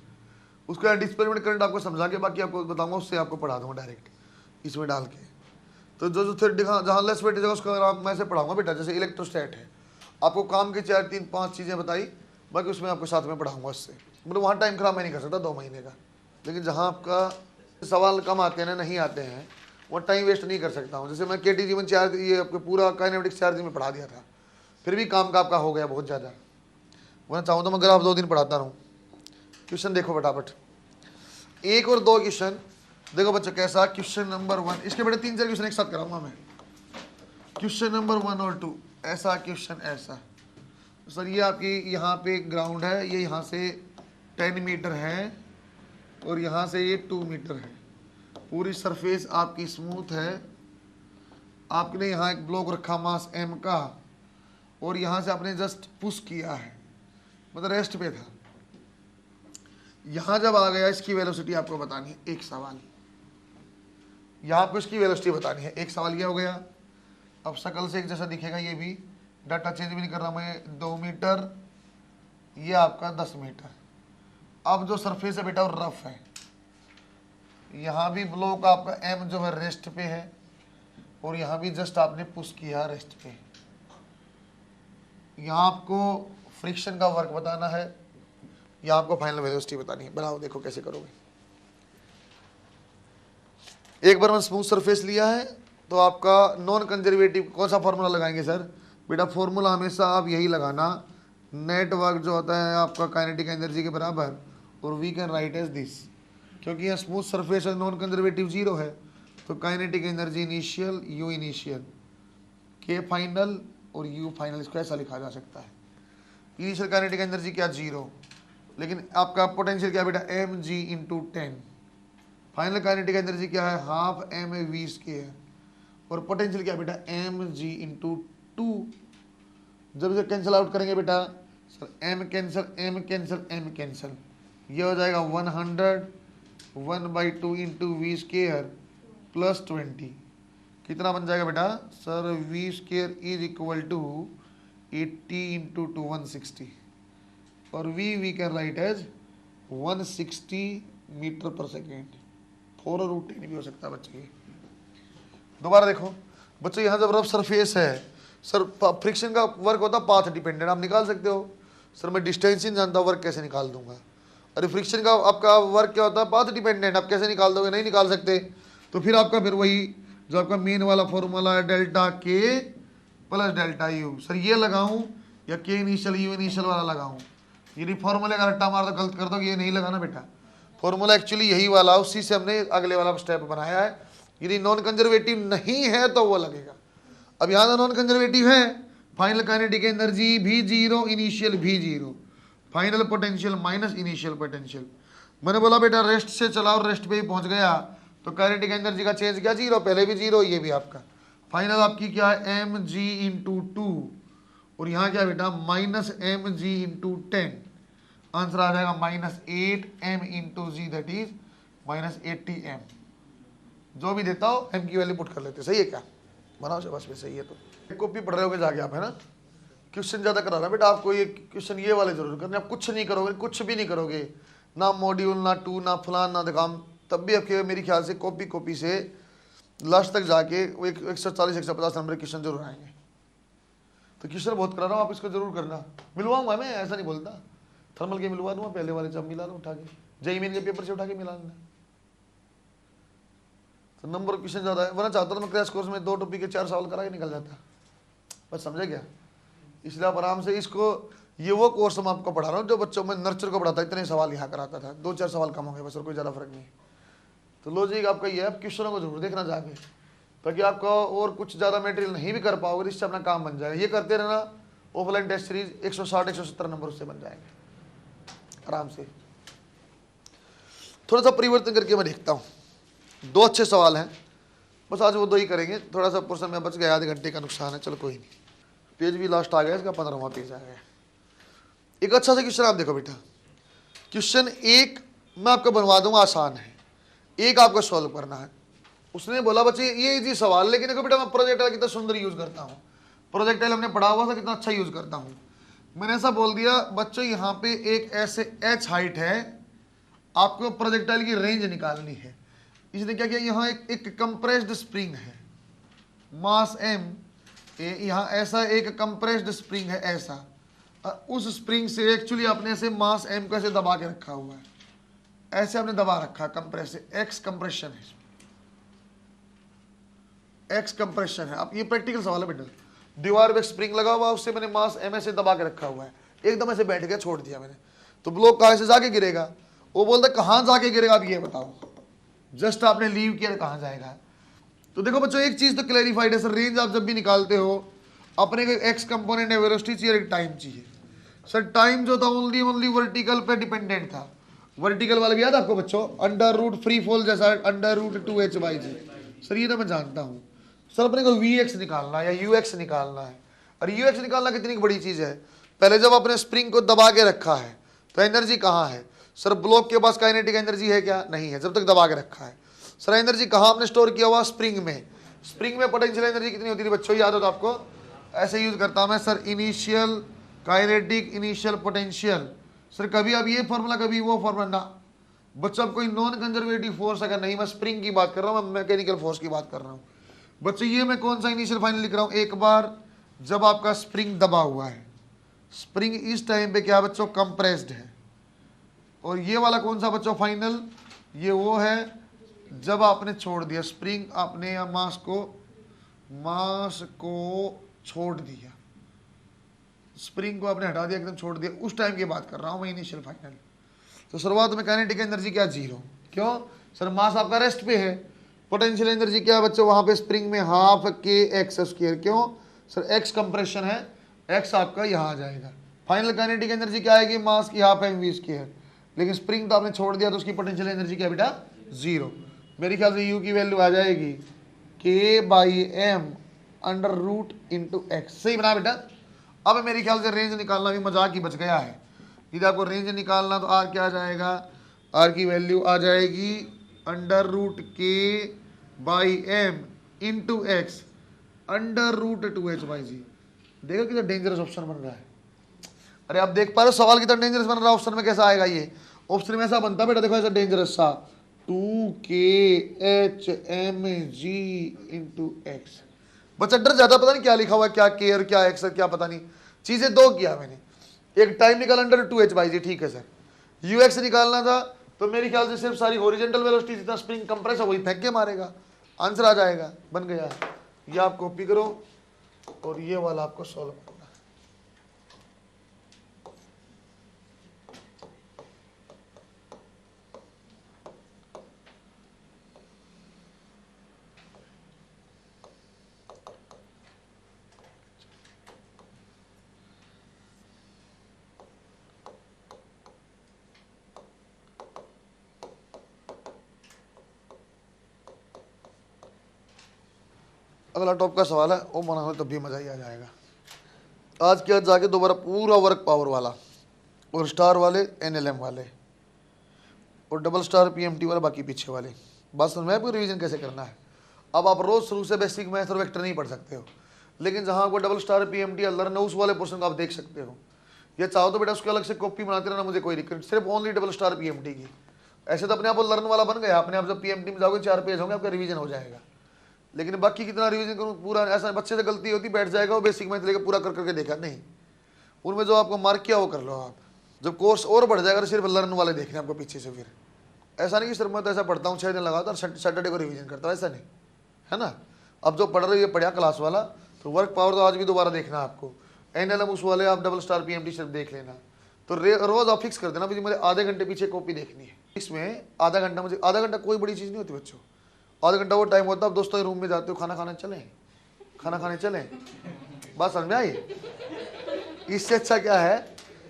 उसका डिस्प्लेसमेंट करंट आपको समझा के बाकी आपको बताऊंगा, उससे आपको पढ़ा दूंगा डायरेक्ट इसमें डाल के। तो जो थियोरेटिकल जहाँ लेस वेटेज है उसका मैं से पढ़ाऊंगा बेटा। जैसे इलेक्ट्रोस्टैट है, आपको काम की 4 3 5 चीज़ें बताई, बाकी उसमें आपको साथ में पढ़ाऊंगा उससे। मतलब वहाँ टाइम खराब मैं नहीं कर सकता 2 महीने का, लेकिन जहाँ आपका सवाल कम आते हैं नहीं आते हैं, वो टाइम वेस्ट नहीं कर सकता हूँ। जैसे मैं केटी जीवन 4 ये आपको पूरा काइनेमेटिक्स 4 दिन में पढ़ा दिया था, फिर भी काम का आपका हो गया बहुत ज़्यादा। वरना चाहूँ तो मैं अगर आप 2 दिन पढ़ाता रहूँ। क्वेश्चन देखो फटाफट, 1 और 2 क्वेश्चन देखो बच्चों कैसा। क्वेश्चन नंबर 1, इसके बेटे 3 4 क्वेश्चन एक साथ कराऊंगा मैं। क्वेश्चन नंबर 1 और 2 ऐसा, क्वेश्चन ऐसा। सर ये आपकी यहाँ पे ग्राउंड है, ये यहाँ से 10 मीटर है और यहाँ से ये 2 मीटर है। पूरी सरफेस आपकी स्मूथ है। आपने यहाँ एक ब्लॉक रखा मास m का, और यहाँ से आपने जस्ट पुश किया है, मतलब रेस्ट पे था। यहाँ जब आ गया इसकी वेलोसिटी आपको बतानी है, एक सवाल। यहाँ आपको इसकी वेलोसिटी बतानी है, एक सवाल ये हो गया। अब शकल से एक जैसा दिखेगा, ये भी डाटा चेंज भी नहीं कर रहा मैं। 2 मीटर, ये आपका 10 मीटर। अब जो सरफेस है बेटा वो रफ है। यहाँ भी ब्लॉक आपका m जो है रेस्ट पे है, और यहाँ भी जस्ट आपने पुश किया रेस्ट पे। यहाँ आपको फ्रिक्शन का वर्क बताना है, यहाँ आपको फाइनल वेलोसिटी बतानी है। बनाओ देखो कैसे करोगे। एक बार मैं स्मूथ सरफेस लिया है तो आपका नॉन कंजर्वेटिव कौन सा फॉर्मूला लगाएंगे सर? बेटा फॉर्मूला हमेशा आप यही लगाना, नेट वर्क जो होता है आपका काइनेटिक एनर्जी के बराबर, और we can write as this. क्योंकि यहाँ स्मूथ सरफेस है, नॉन कंजर्वेटिव जीरो है, तो kinetic energy initial you initial k final और यू फाइनल, इसको ऐसा लिखा जा सकता है। इनिशियल काइनेटिक एनर्जी क्या? 0, लेकिन आपका पोटेंशियल क्या बेटा? M g into 10। Final kinetic energy क्या है? हाफ एम वी स्क्वायर, और पोटेंशियल क्या बेटा? M g into 2। जब इसे कैंसिल आउट करेंगे बेटा sir, m cancel m cancel m cancel, ये हो जाएगा 100 1/2 इंटू वी स्क्वायर प्लस 20। कितना बन जाएगा बेटा sir? V square is equal to 80 into 2 160, और we can write as 160 metre per second. 4√10 भी हो सकता है बच्चों। ये दोबारा देखो बच्चों, यहाँ जब रफ सरफेस है सर, फ्रिक्शन का वर्क होता है पाथ डिपेंडेंट, आप निकाल सकते हो। सर मैं डिस्टेंस ही नहीं जानता, वर्क कैसे निकाल दूंगा? अरे फ्रिक्शन का आपका वर्क क्या होता है? पाथ डिपेंडेंट, आप कैसे निकाल दोगे? नहीं निकाल सकते। तो फिर आपका फिर वही जो आपका मेन वाला फॉर्मूला है, डेल्टा के प्लस डेल्टा यू। सर ये लगाऊं या के इनिशियल यू इनिशियल वाला लगाऊं? यदि फॉर्मूले का रट्टा मार दो गलत कर दो, ये नहीं लगाना बेटा। फॉर्मूला एक्चुअली यही वाला, उसी से हमने अगले वाला स्टेप बनाया है। यदि नॉन कंजर्वेटिव नहीं है तो वो लगेगा। अब यहाँ नॉन कंजर्वेटिव है, फाइनल काइनेटिक एनर्जी भी जीरो, इनिशियल भी zero, final potential minus initial potential. मैंने बोला बेटा रेस्ट से चला और रेस्ट पे ही पहुंच गया, तो काइनेटिक एनर्जी का चेंज क्या जीरो, पहले भी जीरो, ये भी आपका फाइनल आपकी क्या है एम जी इंटू टू, और यहाँ क्या बेटा minus m g into 10, answer आ जाएगा minus 8m into g, that is minus 80m। जो भी देता हो m की वैल्यू पुट कर लेते, सही है क्या, बनाओ से बस में सही है। तो कॉपी पढ़ रहे होगे जाके आप, है ना, क्वेश्चन ज्यादा करा रहा बेटा आपको, ये क्वेश्चन ये वाले जरूर करने, आप कुछ नहीं करोगे, कुछ भी नहीं करोगे, ना मॉड्यूल ना टू ना फलान ना दिखाम, तब भी आपके मेरे ख्याल से कॉपी से लास्ट तक जाके वो 140 150 नंबर क्वेश्चन जरूर आएंगे। तो क्वेश्चन बहुत करा रहा हूँ, आप इसको जरूर करना, मिलवाऊंगा मैं, ऐसा नहीं बोलता, थर्मल के मिलवा दूंगा, पहले वाले जब मिला लूँ उठा के, जेईई मेन के पेपर से उठा के मिला लेना, तो नंबर क्वेश्चन ज्यादा है। वरना चाहता था मैं क्रैश कोर्स में 2 टॉपिक के 4 सवाल करा के निकल जाता, बस समझे क्या। इसलिए आप आराम से इसको, ये वो कोर्स मैं आपको पढ़ा रहा हूँ जो बच्चों में नर्चर को पढ़ाता, इतने सवाल यहाँ कराता था, 2-4 सवाल कम हो गए बस, और कोई ज़्यादा फर्क नहीं। तो लॉजिक आपका ये है, आप क्वेश्चनों को जरूर देखना जाके, ताकि आपका और कुछ ज़्यादा मटेरियल नहीं भी कर पाओगे, इससे अपना काम बन जाएगा। ये करते रहना, ऑफलाइन टेस्ट सीरीज 160-170 नंबर उससे बन जाएंगे आराम से। थोड़ा सा परिवर्तन करके मैं देखता हूँ, 2 अच्छे सवाल हैं, बस आज वो 2 ही करेंगे, थोड़ा सा पोर्शन में बच गया, आधे घंटे का नुकसान है, चलो कोई नहीं। पेज भी लास्ट आ गया इसका, 15वां पेज आ गया। एक अच्छा सा क्वेश्चन आप देखो बेटा, क्वेश्चन 1 मैं आपको बनवा दूंगा, आसान है, 1 आपको सॉल्व करना है। उसने बोला बच्चे ये इजी सवाल, लेकिन देखो बेटा मैं प्रोजेक्टाइल कितना सुंदर यूज करता हूँ, प्रोजेक्टाइल हमने पढ़ा हुआ था कितना अच्छा यूज करता हूँ। मैंने ऐसा बोल दिया बच्चों, यहाँ पे एक ऐसे एच हाइट है, आपको प्रोजेक्टाइल की रेंज निकालनी है। इसने क्या किया, यहाँ एक कंप्रेस्ड स्प्रिंग है, मास एम, यहाँ ऐसा एक कंप्रेस्ड स्प्रिंग है ऐसा, उस स्प्रिंग से एक्चुअली आपने ऐसे मास एम को ऐसे दबा के रखा हुआ है, ऐसे आपने दबा रखा, कंप्रेस, एक्स कंप्रेशन है, एक्स कंप्रेशन है। अब ये प्रैक्टिकल सवाल है बेटा, दीवार पे स्प्रिंग लगा हुआ, उससे मैंने मास एम ऐसे दबा के रखा हुआ है, एकदम ऐसे बैठ गया, छोड़ दिया मैंने, तो ब्लॉक कहाँ से जाके गिरेगा, वो बोलता कहाँ जाके गिरेगा, आप ये बताओ, जस्ट आपने लीव किया कहाँ जाएगा। तो देखो बच्चों एक चीज तो क्लैरिफाइड है सर, रेंज आप जब भी निकालते हो अपने को एक्स कंपोनेंट है, वेलोसिटी चाहिए, एक टाइम चाहिए। सर टाइम जो था ओनली वर्टिकल पे डिपेंडेंट था, वर्टिकल वाला भी याद आपको बच्चों, अंडर रूट फ्री फॉल जैसा अंडर रूट 2h/g। सर ये तो मैं जानता हूँ सर, अपने को वी निकालना है या यू निकालना है, और यू निकालना कितनी बड़ी चीज है। पहले जब आपने स्प्रिंग को दबा के रखा है तो एनर्जी कहाँ है सर, ब्लॉक के पास काइनेटिक एनर्जी है क्या, नहीं है, जब तक दबा के रखा है। सर एनर्जी कहाँ आपने स्टोर किया हुआ, स्प्रिंग में, स्प्रिंग में पोटेंशियल एनर्जी कितनी होती थी बच्चों, याद हो तो आपको, ऐसे यूज करता हूं मैं sir, initial kinetic initial potential. Sir कभी अब ये फॉर्मूला कभी वो फॉर्मूला ना, बच्चों अब कोई नॉन कंजर्वेटिव फोर्स अगर नहीं, मैं स्प्रिंग की बात कर रहा हूँ, मैं मैकेनिकल फोर्स की बात कर रहा हूँ बच्चों। ये मैं कौन सा इनिशियल फाइनल लिख रहा हूँ, एक बार जब आपका स्प्रिंग दबा हुआ है, स्प्रिंग इस टाइम पे क्या बच्चों कंप्रेस्ड है, और ये वाला कौन सा बच्चों फाइनल, ये वो है जब आपने छोड़ दिया स्प्रिंग, आपने या मास को छोड़ दिया, स्प्रिंग को आपने हटा दिया, एकदम छोड़ दिया, उस टाइम की बात कर रहा हूं मैं, इनिशियल फाइनल। तो शुरुआत में काइनेटिक एनर्जी क्या, जीरो, क्यों सर, मास आपका रेस्ट पे है। पोटेंशियल एनर्जी क्या है बच्चों, वहां पे स्प्रिंग में हाफ के एक्स स्क्वायर, क्यों सर, एक्स कंप्रेशन है, एक्स आपका यहाँ आ जाएगा। फाइनल काइनेटिक एनर्जी क्या आएगी, मास की हाफ एम वी स्क्वायर, लेकिन स्प्रिंग तो आपने छोड़ दिया तो उसकी पोटेंशियल एनर्जी क्या बेटा, जीरो। मेरे ख्याल से यू की वैल्यू आ जाएगी k/m under root into x, सही बना बेटा। अब मेरे ख्याल से रेंज निकालना भी मजाक ही बच गया है, यदि आपको रेंज निकालना तो आर क्या आ जाएगा, आर की वैल्यू आ जाएगी under root k/m into x under root 2h/g। देखो कितना डेंजरस ऑप्शन बन रहा है, अरे आप देख पा रहे हो सवाल कितना डेंजरस बन रहा है, ऑप्शन में कैसा आएगा, ये ऑप्शन में ऐसा बनता बेटा, देखो ऐसा डेंजरस सा 2kHmg इंटू एक्स। बच्चा डर जाता, पता नहीं क्या लिखा हुआ है, क्या के और क्या एक्स, क्या पता नहीं, चीजें 2 किया मैंने, एक टाइम निकाला अंडर 2h/g, ठीक है सर। यूएक्स निकालना था तो मेरे ख्याल से सिर्फ सारी हॉरिजॉन्टल वेलोसिटी जितना स्प्रिंग कंप्रेस है वही फेंक के मारेगा, आंसर आ जाएगा, बन गया। ये आप कॉपी करो और ये वाला आपको सॉल्व करना। अगला टॉप का सवाल है, वो बनाना तब भी मजा ही आ जाएगा। आज के आज जाके दोबारा पूरा वर्क पावर वाला और स्टार वाले एनएलएम वाले और डबल स्टार पीएमटी वाले, बाकी पीछे वाले। बात समझ में आपको रिवीजन कैसे करना है। अब आप रोज शुरू से बेसिक मैथ और वेक्टर नहीं पढ़ सकते हो, लेकिन जहां आपको डबल स्टार पीएमटी या लर्न उस वाले पोर्शन को आप देख सकते हो। ये चाहो तो बेटा उसके अलग से कॉपी बनाते रहना, मुझे कोई दिक्कत, सिर्फ ओनली डबल स्टार पीएमटी की। ऐसे तो अपने आप लर्न वाला बन गया, अपने आप जब पीएमटी में जाओगे 4 पेज होंगे, आपका रिवीजन हो जाएगा। लेकिन बाकी कितना रिवीजन करूँ पूरा, ऐसा बच्चे से गलती होती बैठ जाएगा वो बेसिक मैथ लेकर पूरा कर करके देखा नहीं। उनमें जो आपको मार्क किया वो कर लो आप। जब कोर्स और बढ़ जाएगा तो सिर्फ लर्न वाले देखने आपको पीछे से। फिर ऐसा नहीं कि सिर्फ मैं तो ऐसा पढ़ता हूँ 6 दिन लगाता और सैटरडे को रिवीजन करता हूँ, ऐसा नहीं है ना। अब जो पढ़ रहे हो ये पढ़िया क्लास वाला, तो वर्क पावर तो आज भी दोबारा देखना है आपको। एनएलएम उस वाले आप डबल स्टार पीएमटी सिर्फ देख लेना। तो रोज आप फिक्स कर देना मुझे आधे घंटे पीछे कॉपी देखनी है। इसमें आधा घंटा, मुझे आधा घंटा कोई बड़ी चीज़ नहीं होती बच्चों। आधा घंटा वो टाइम होता है, आप दोस्तों के रूम में जाते हो, खाना खाने चलें, खाना खाने चलें। बात समझ में आई। इससे अच्छा क्या है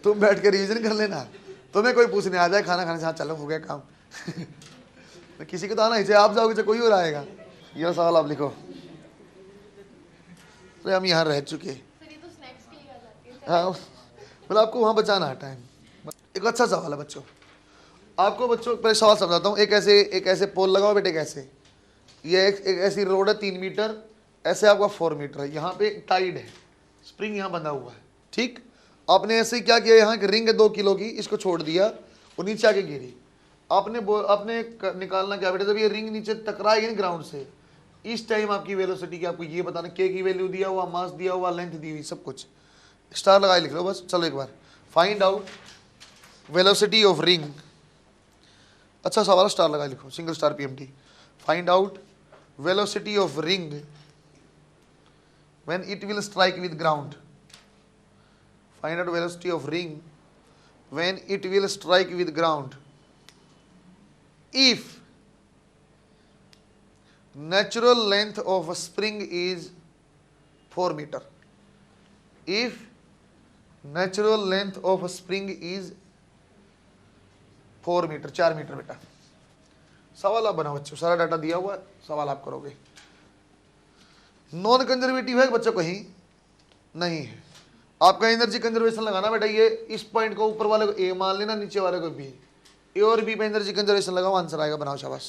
तुम बैठ के रिवीजन कर लेना, तुम्हें कोई पूछने आ जाए खाना खाने से, हाँ चलो हो गया काम। तो किसी को तो आना ही चाहिए, आप जाओगे तो कोई और आएगा। यह सवाल आप लिखो। तो हम यहाँ रह चुके, हाँ मतलब आपको वहाँ बचाना है टाइम। एक अच्छा सवाल है बच्चों, आपको बच्चों पहले सवाल समझाता हूँ। एक ऐसे पोल लगाओ बेटे, कैसे ये एक ऐसी रोड है 3 मीटर, ऐसे आपका 4 मीटर है, यहाँ पे एक टाइड है, स्प्रिंग यहाँ बंधा हुआ है, ठीक। आपने ऐसे ही क्या किया, यहाँ एक रिंग है 2 किलो की, इसको छोड़ दिया और नीचे आके गिरी। आपने निकालना क्या बेटा, जब ये रिंग नीचे टकराएगी ना ग्राउंड से, इस टाइम आपकी वेलोसिटी की आपको ये बताना, के की वैल्यू दिया हुआ, मास दिया हुआ, लेंथ दी हुई, सब कुछ स्टार लगाए लिख लो बस। चलो एक बार find out velocity of ring. अच्छा सवाल, स्टार लगाए लिखो, single star PMT. Find out velocity of ring when it will strike with ground. Find out velocity of ring when it will strike with ground if natural length of a spring is 4 meter. If natural length of a spring is 4 metre, 4 metre बेटा। सवाल आप बनाओ बच्चों, सारा data दिया हुआ है, सवाल आप करोगे। नॉन कंजर्वेटिव है बच्चों, कहीं नहीं है। आपका एनर्जी कंजर्वेशन लगाना बेटा, ये इस पॉइंट को ऊपर वाले को ए मान लेना, नीचे वाले को बी। ए और बी पे एनर्जी कंजर्वेशन लगाओ, आंसर आएगा, बनाओ शाबाश।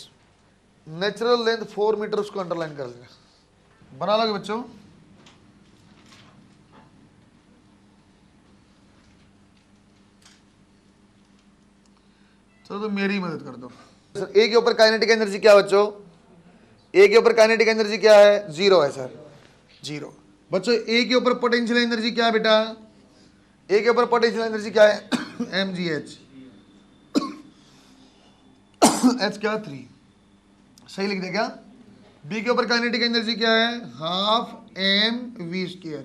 नेचुरल लेंथ 4 मीटर, उसको अंडरलाइन कर लेना, बना लोगे बच्चों। चलो तो मेरी मदद कर दो सर। ए के ऊपर काइनेटिक एनर्जी क्या बच्चों, ए के ऊपर काइनेटिक एनर्जी क्या है, 0 है सर, 0। बच्चों ए के ऊपर पोटेंशियल एनर्जी क्या है बेटा, ए के ऊपर पोटेंशियल एनर्जी क्या है, mgh। एच क्या, 3, सही लिख दे क्या। बी के ऊपर काइनेटिक एनर्जी क्या है, हाफ mv²।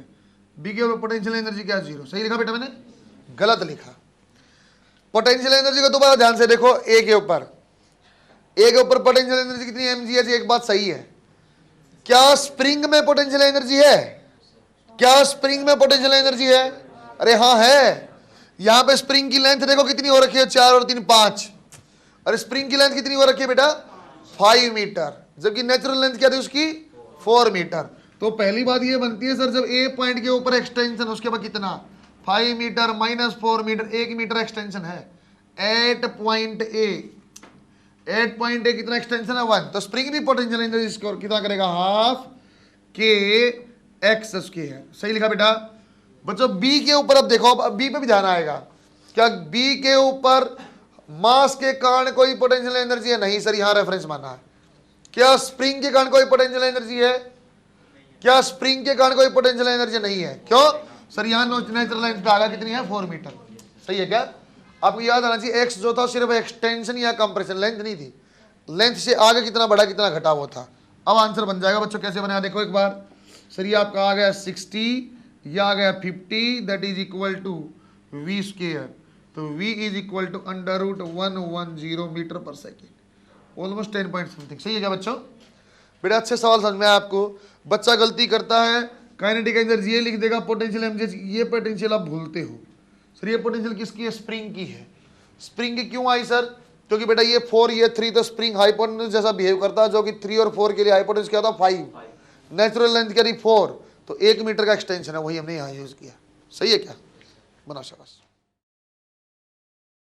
बी के ऊपर पोटेंशियल एनर्जी क्या है, 0। सही लिखा बेटा मैंने, गलत लिखा। पोटेंशियल एनर्जी को दोबारा ध्यान से देखो, ए के ऊपर पोटेंशियल एनर्जी कितनी है, mgh। एक बात सही है, क्या स्प्रिंग में पोटेंशियल एनर्जी है, क्या स्प्रिंग में पोटेंशियल एनर्जी है, अरे हाँ है। यहां पे स्प्रिंग की लेंथ देखो कितनी हो रखी है, 4 और 3 5। अरे स्प्रिंग की लेंथ कितनी हो रखी है बेटा, 5 मीटर, जबकि नेचुरल लेंथ क्या थी उसकी, 4 मीटर। तो पहली बात ये बनती है सर, जब ए पॉइंट के ऊपर एक्सटेंशन, उसके बाद कितना, 5 metre minus 4 metre, 1 metre extension है। एट पॉइंट ए कितना एक्सटेंशन है, 1। तो स्प्रिंग भी पोटेंशियल एनर्जी स्कोर कितना करेगा, हाफ के एक्स स्क्वायर। सही लिखा बेटा। बच्चों बी के ऊपर अब देखो, अब बी पे भी ध्यान आएगा, क्या बी के ऊपर मास के कारण कोई पोटेंशियल एनर्जी है, नहीं सर, यहां रेफरेंस माना है। क्या स्प्रिंग के कारण कोई पोटेंशियल एनर्जी है, क्या स्प्रिंग के कारण कोई पोटेंशियल एनर्जी नहीं है, क्यों सर, यहां नेचुरल लेंथ आ गया, कितनी है, 4 मीटर। सही है क्या। आपको याद आना चाहिए, एक्स जो था सिर्फ एक्सटेंशन या कंप्रेशन, लेंथ नहीं थी। लेंथ से आगे कितना बढ़ा कितना घटा वो था। अब आंसर बन जाएगा बच्चों, कैसे बनाया देखो एक बार। सर ये आपका आ गया 60, यह आ गया 50, that is equal to v²। तो v is equal to √110 metre per second, almost 10 point something. सही है क्या बच्चों। बेटा अच्छे सवाल समझ में आया आपको। बच्चा गलती करता है, काइनेटिक एनर्जी ये लिख देगा, पोटेंशियल एनर्जी, ये पोटेंशियल आप भूलते हो सर। ये पोटेंशियल किसकी है, स्प्रिंग की है। स्प्रिंग की क्यों आई सर, क्योंकि बेटा ये 4 ये 3, तो स्प्रिंग हाइपोटेन्यूज जैसा बिहेव करता है, जो कि 3 और 4 के लिए हाइपोटेन्यूज क्या था, 5। नेचुरल लेंथ करी 4, तो 1 मीटर का एक्सटेंशन है, वही हमने यहाँ यूज़ किया। सही है क्या? बना शाबाश।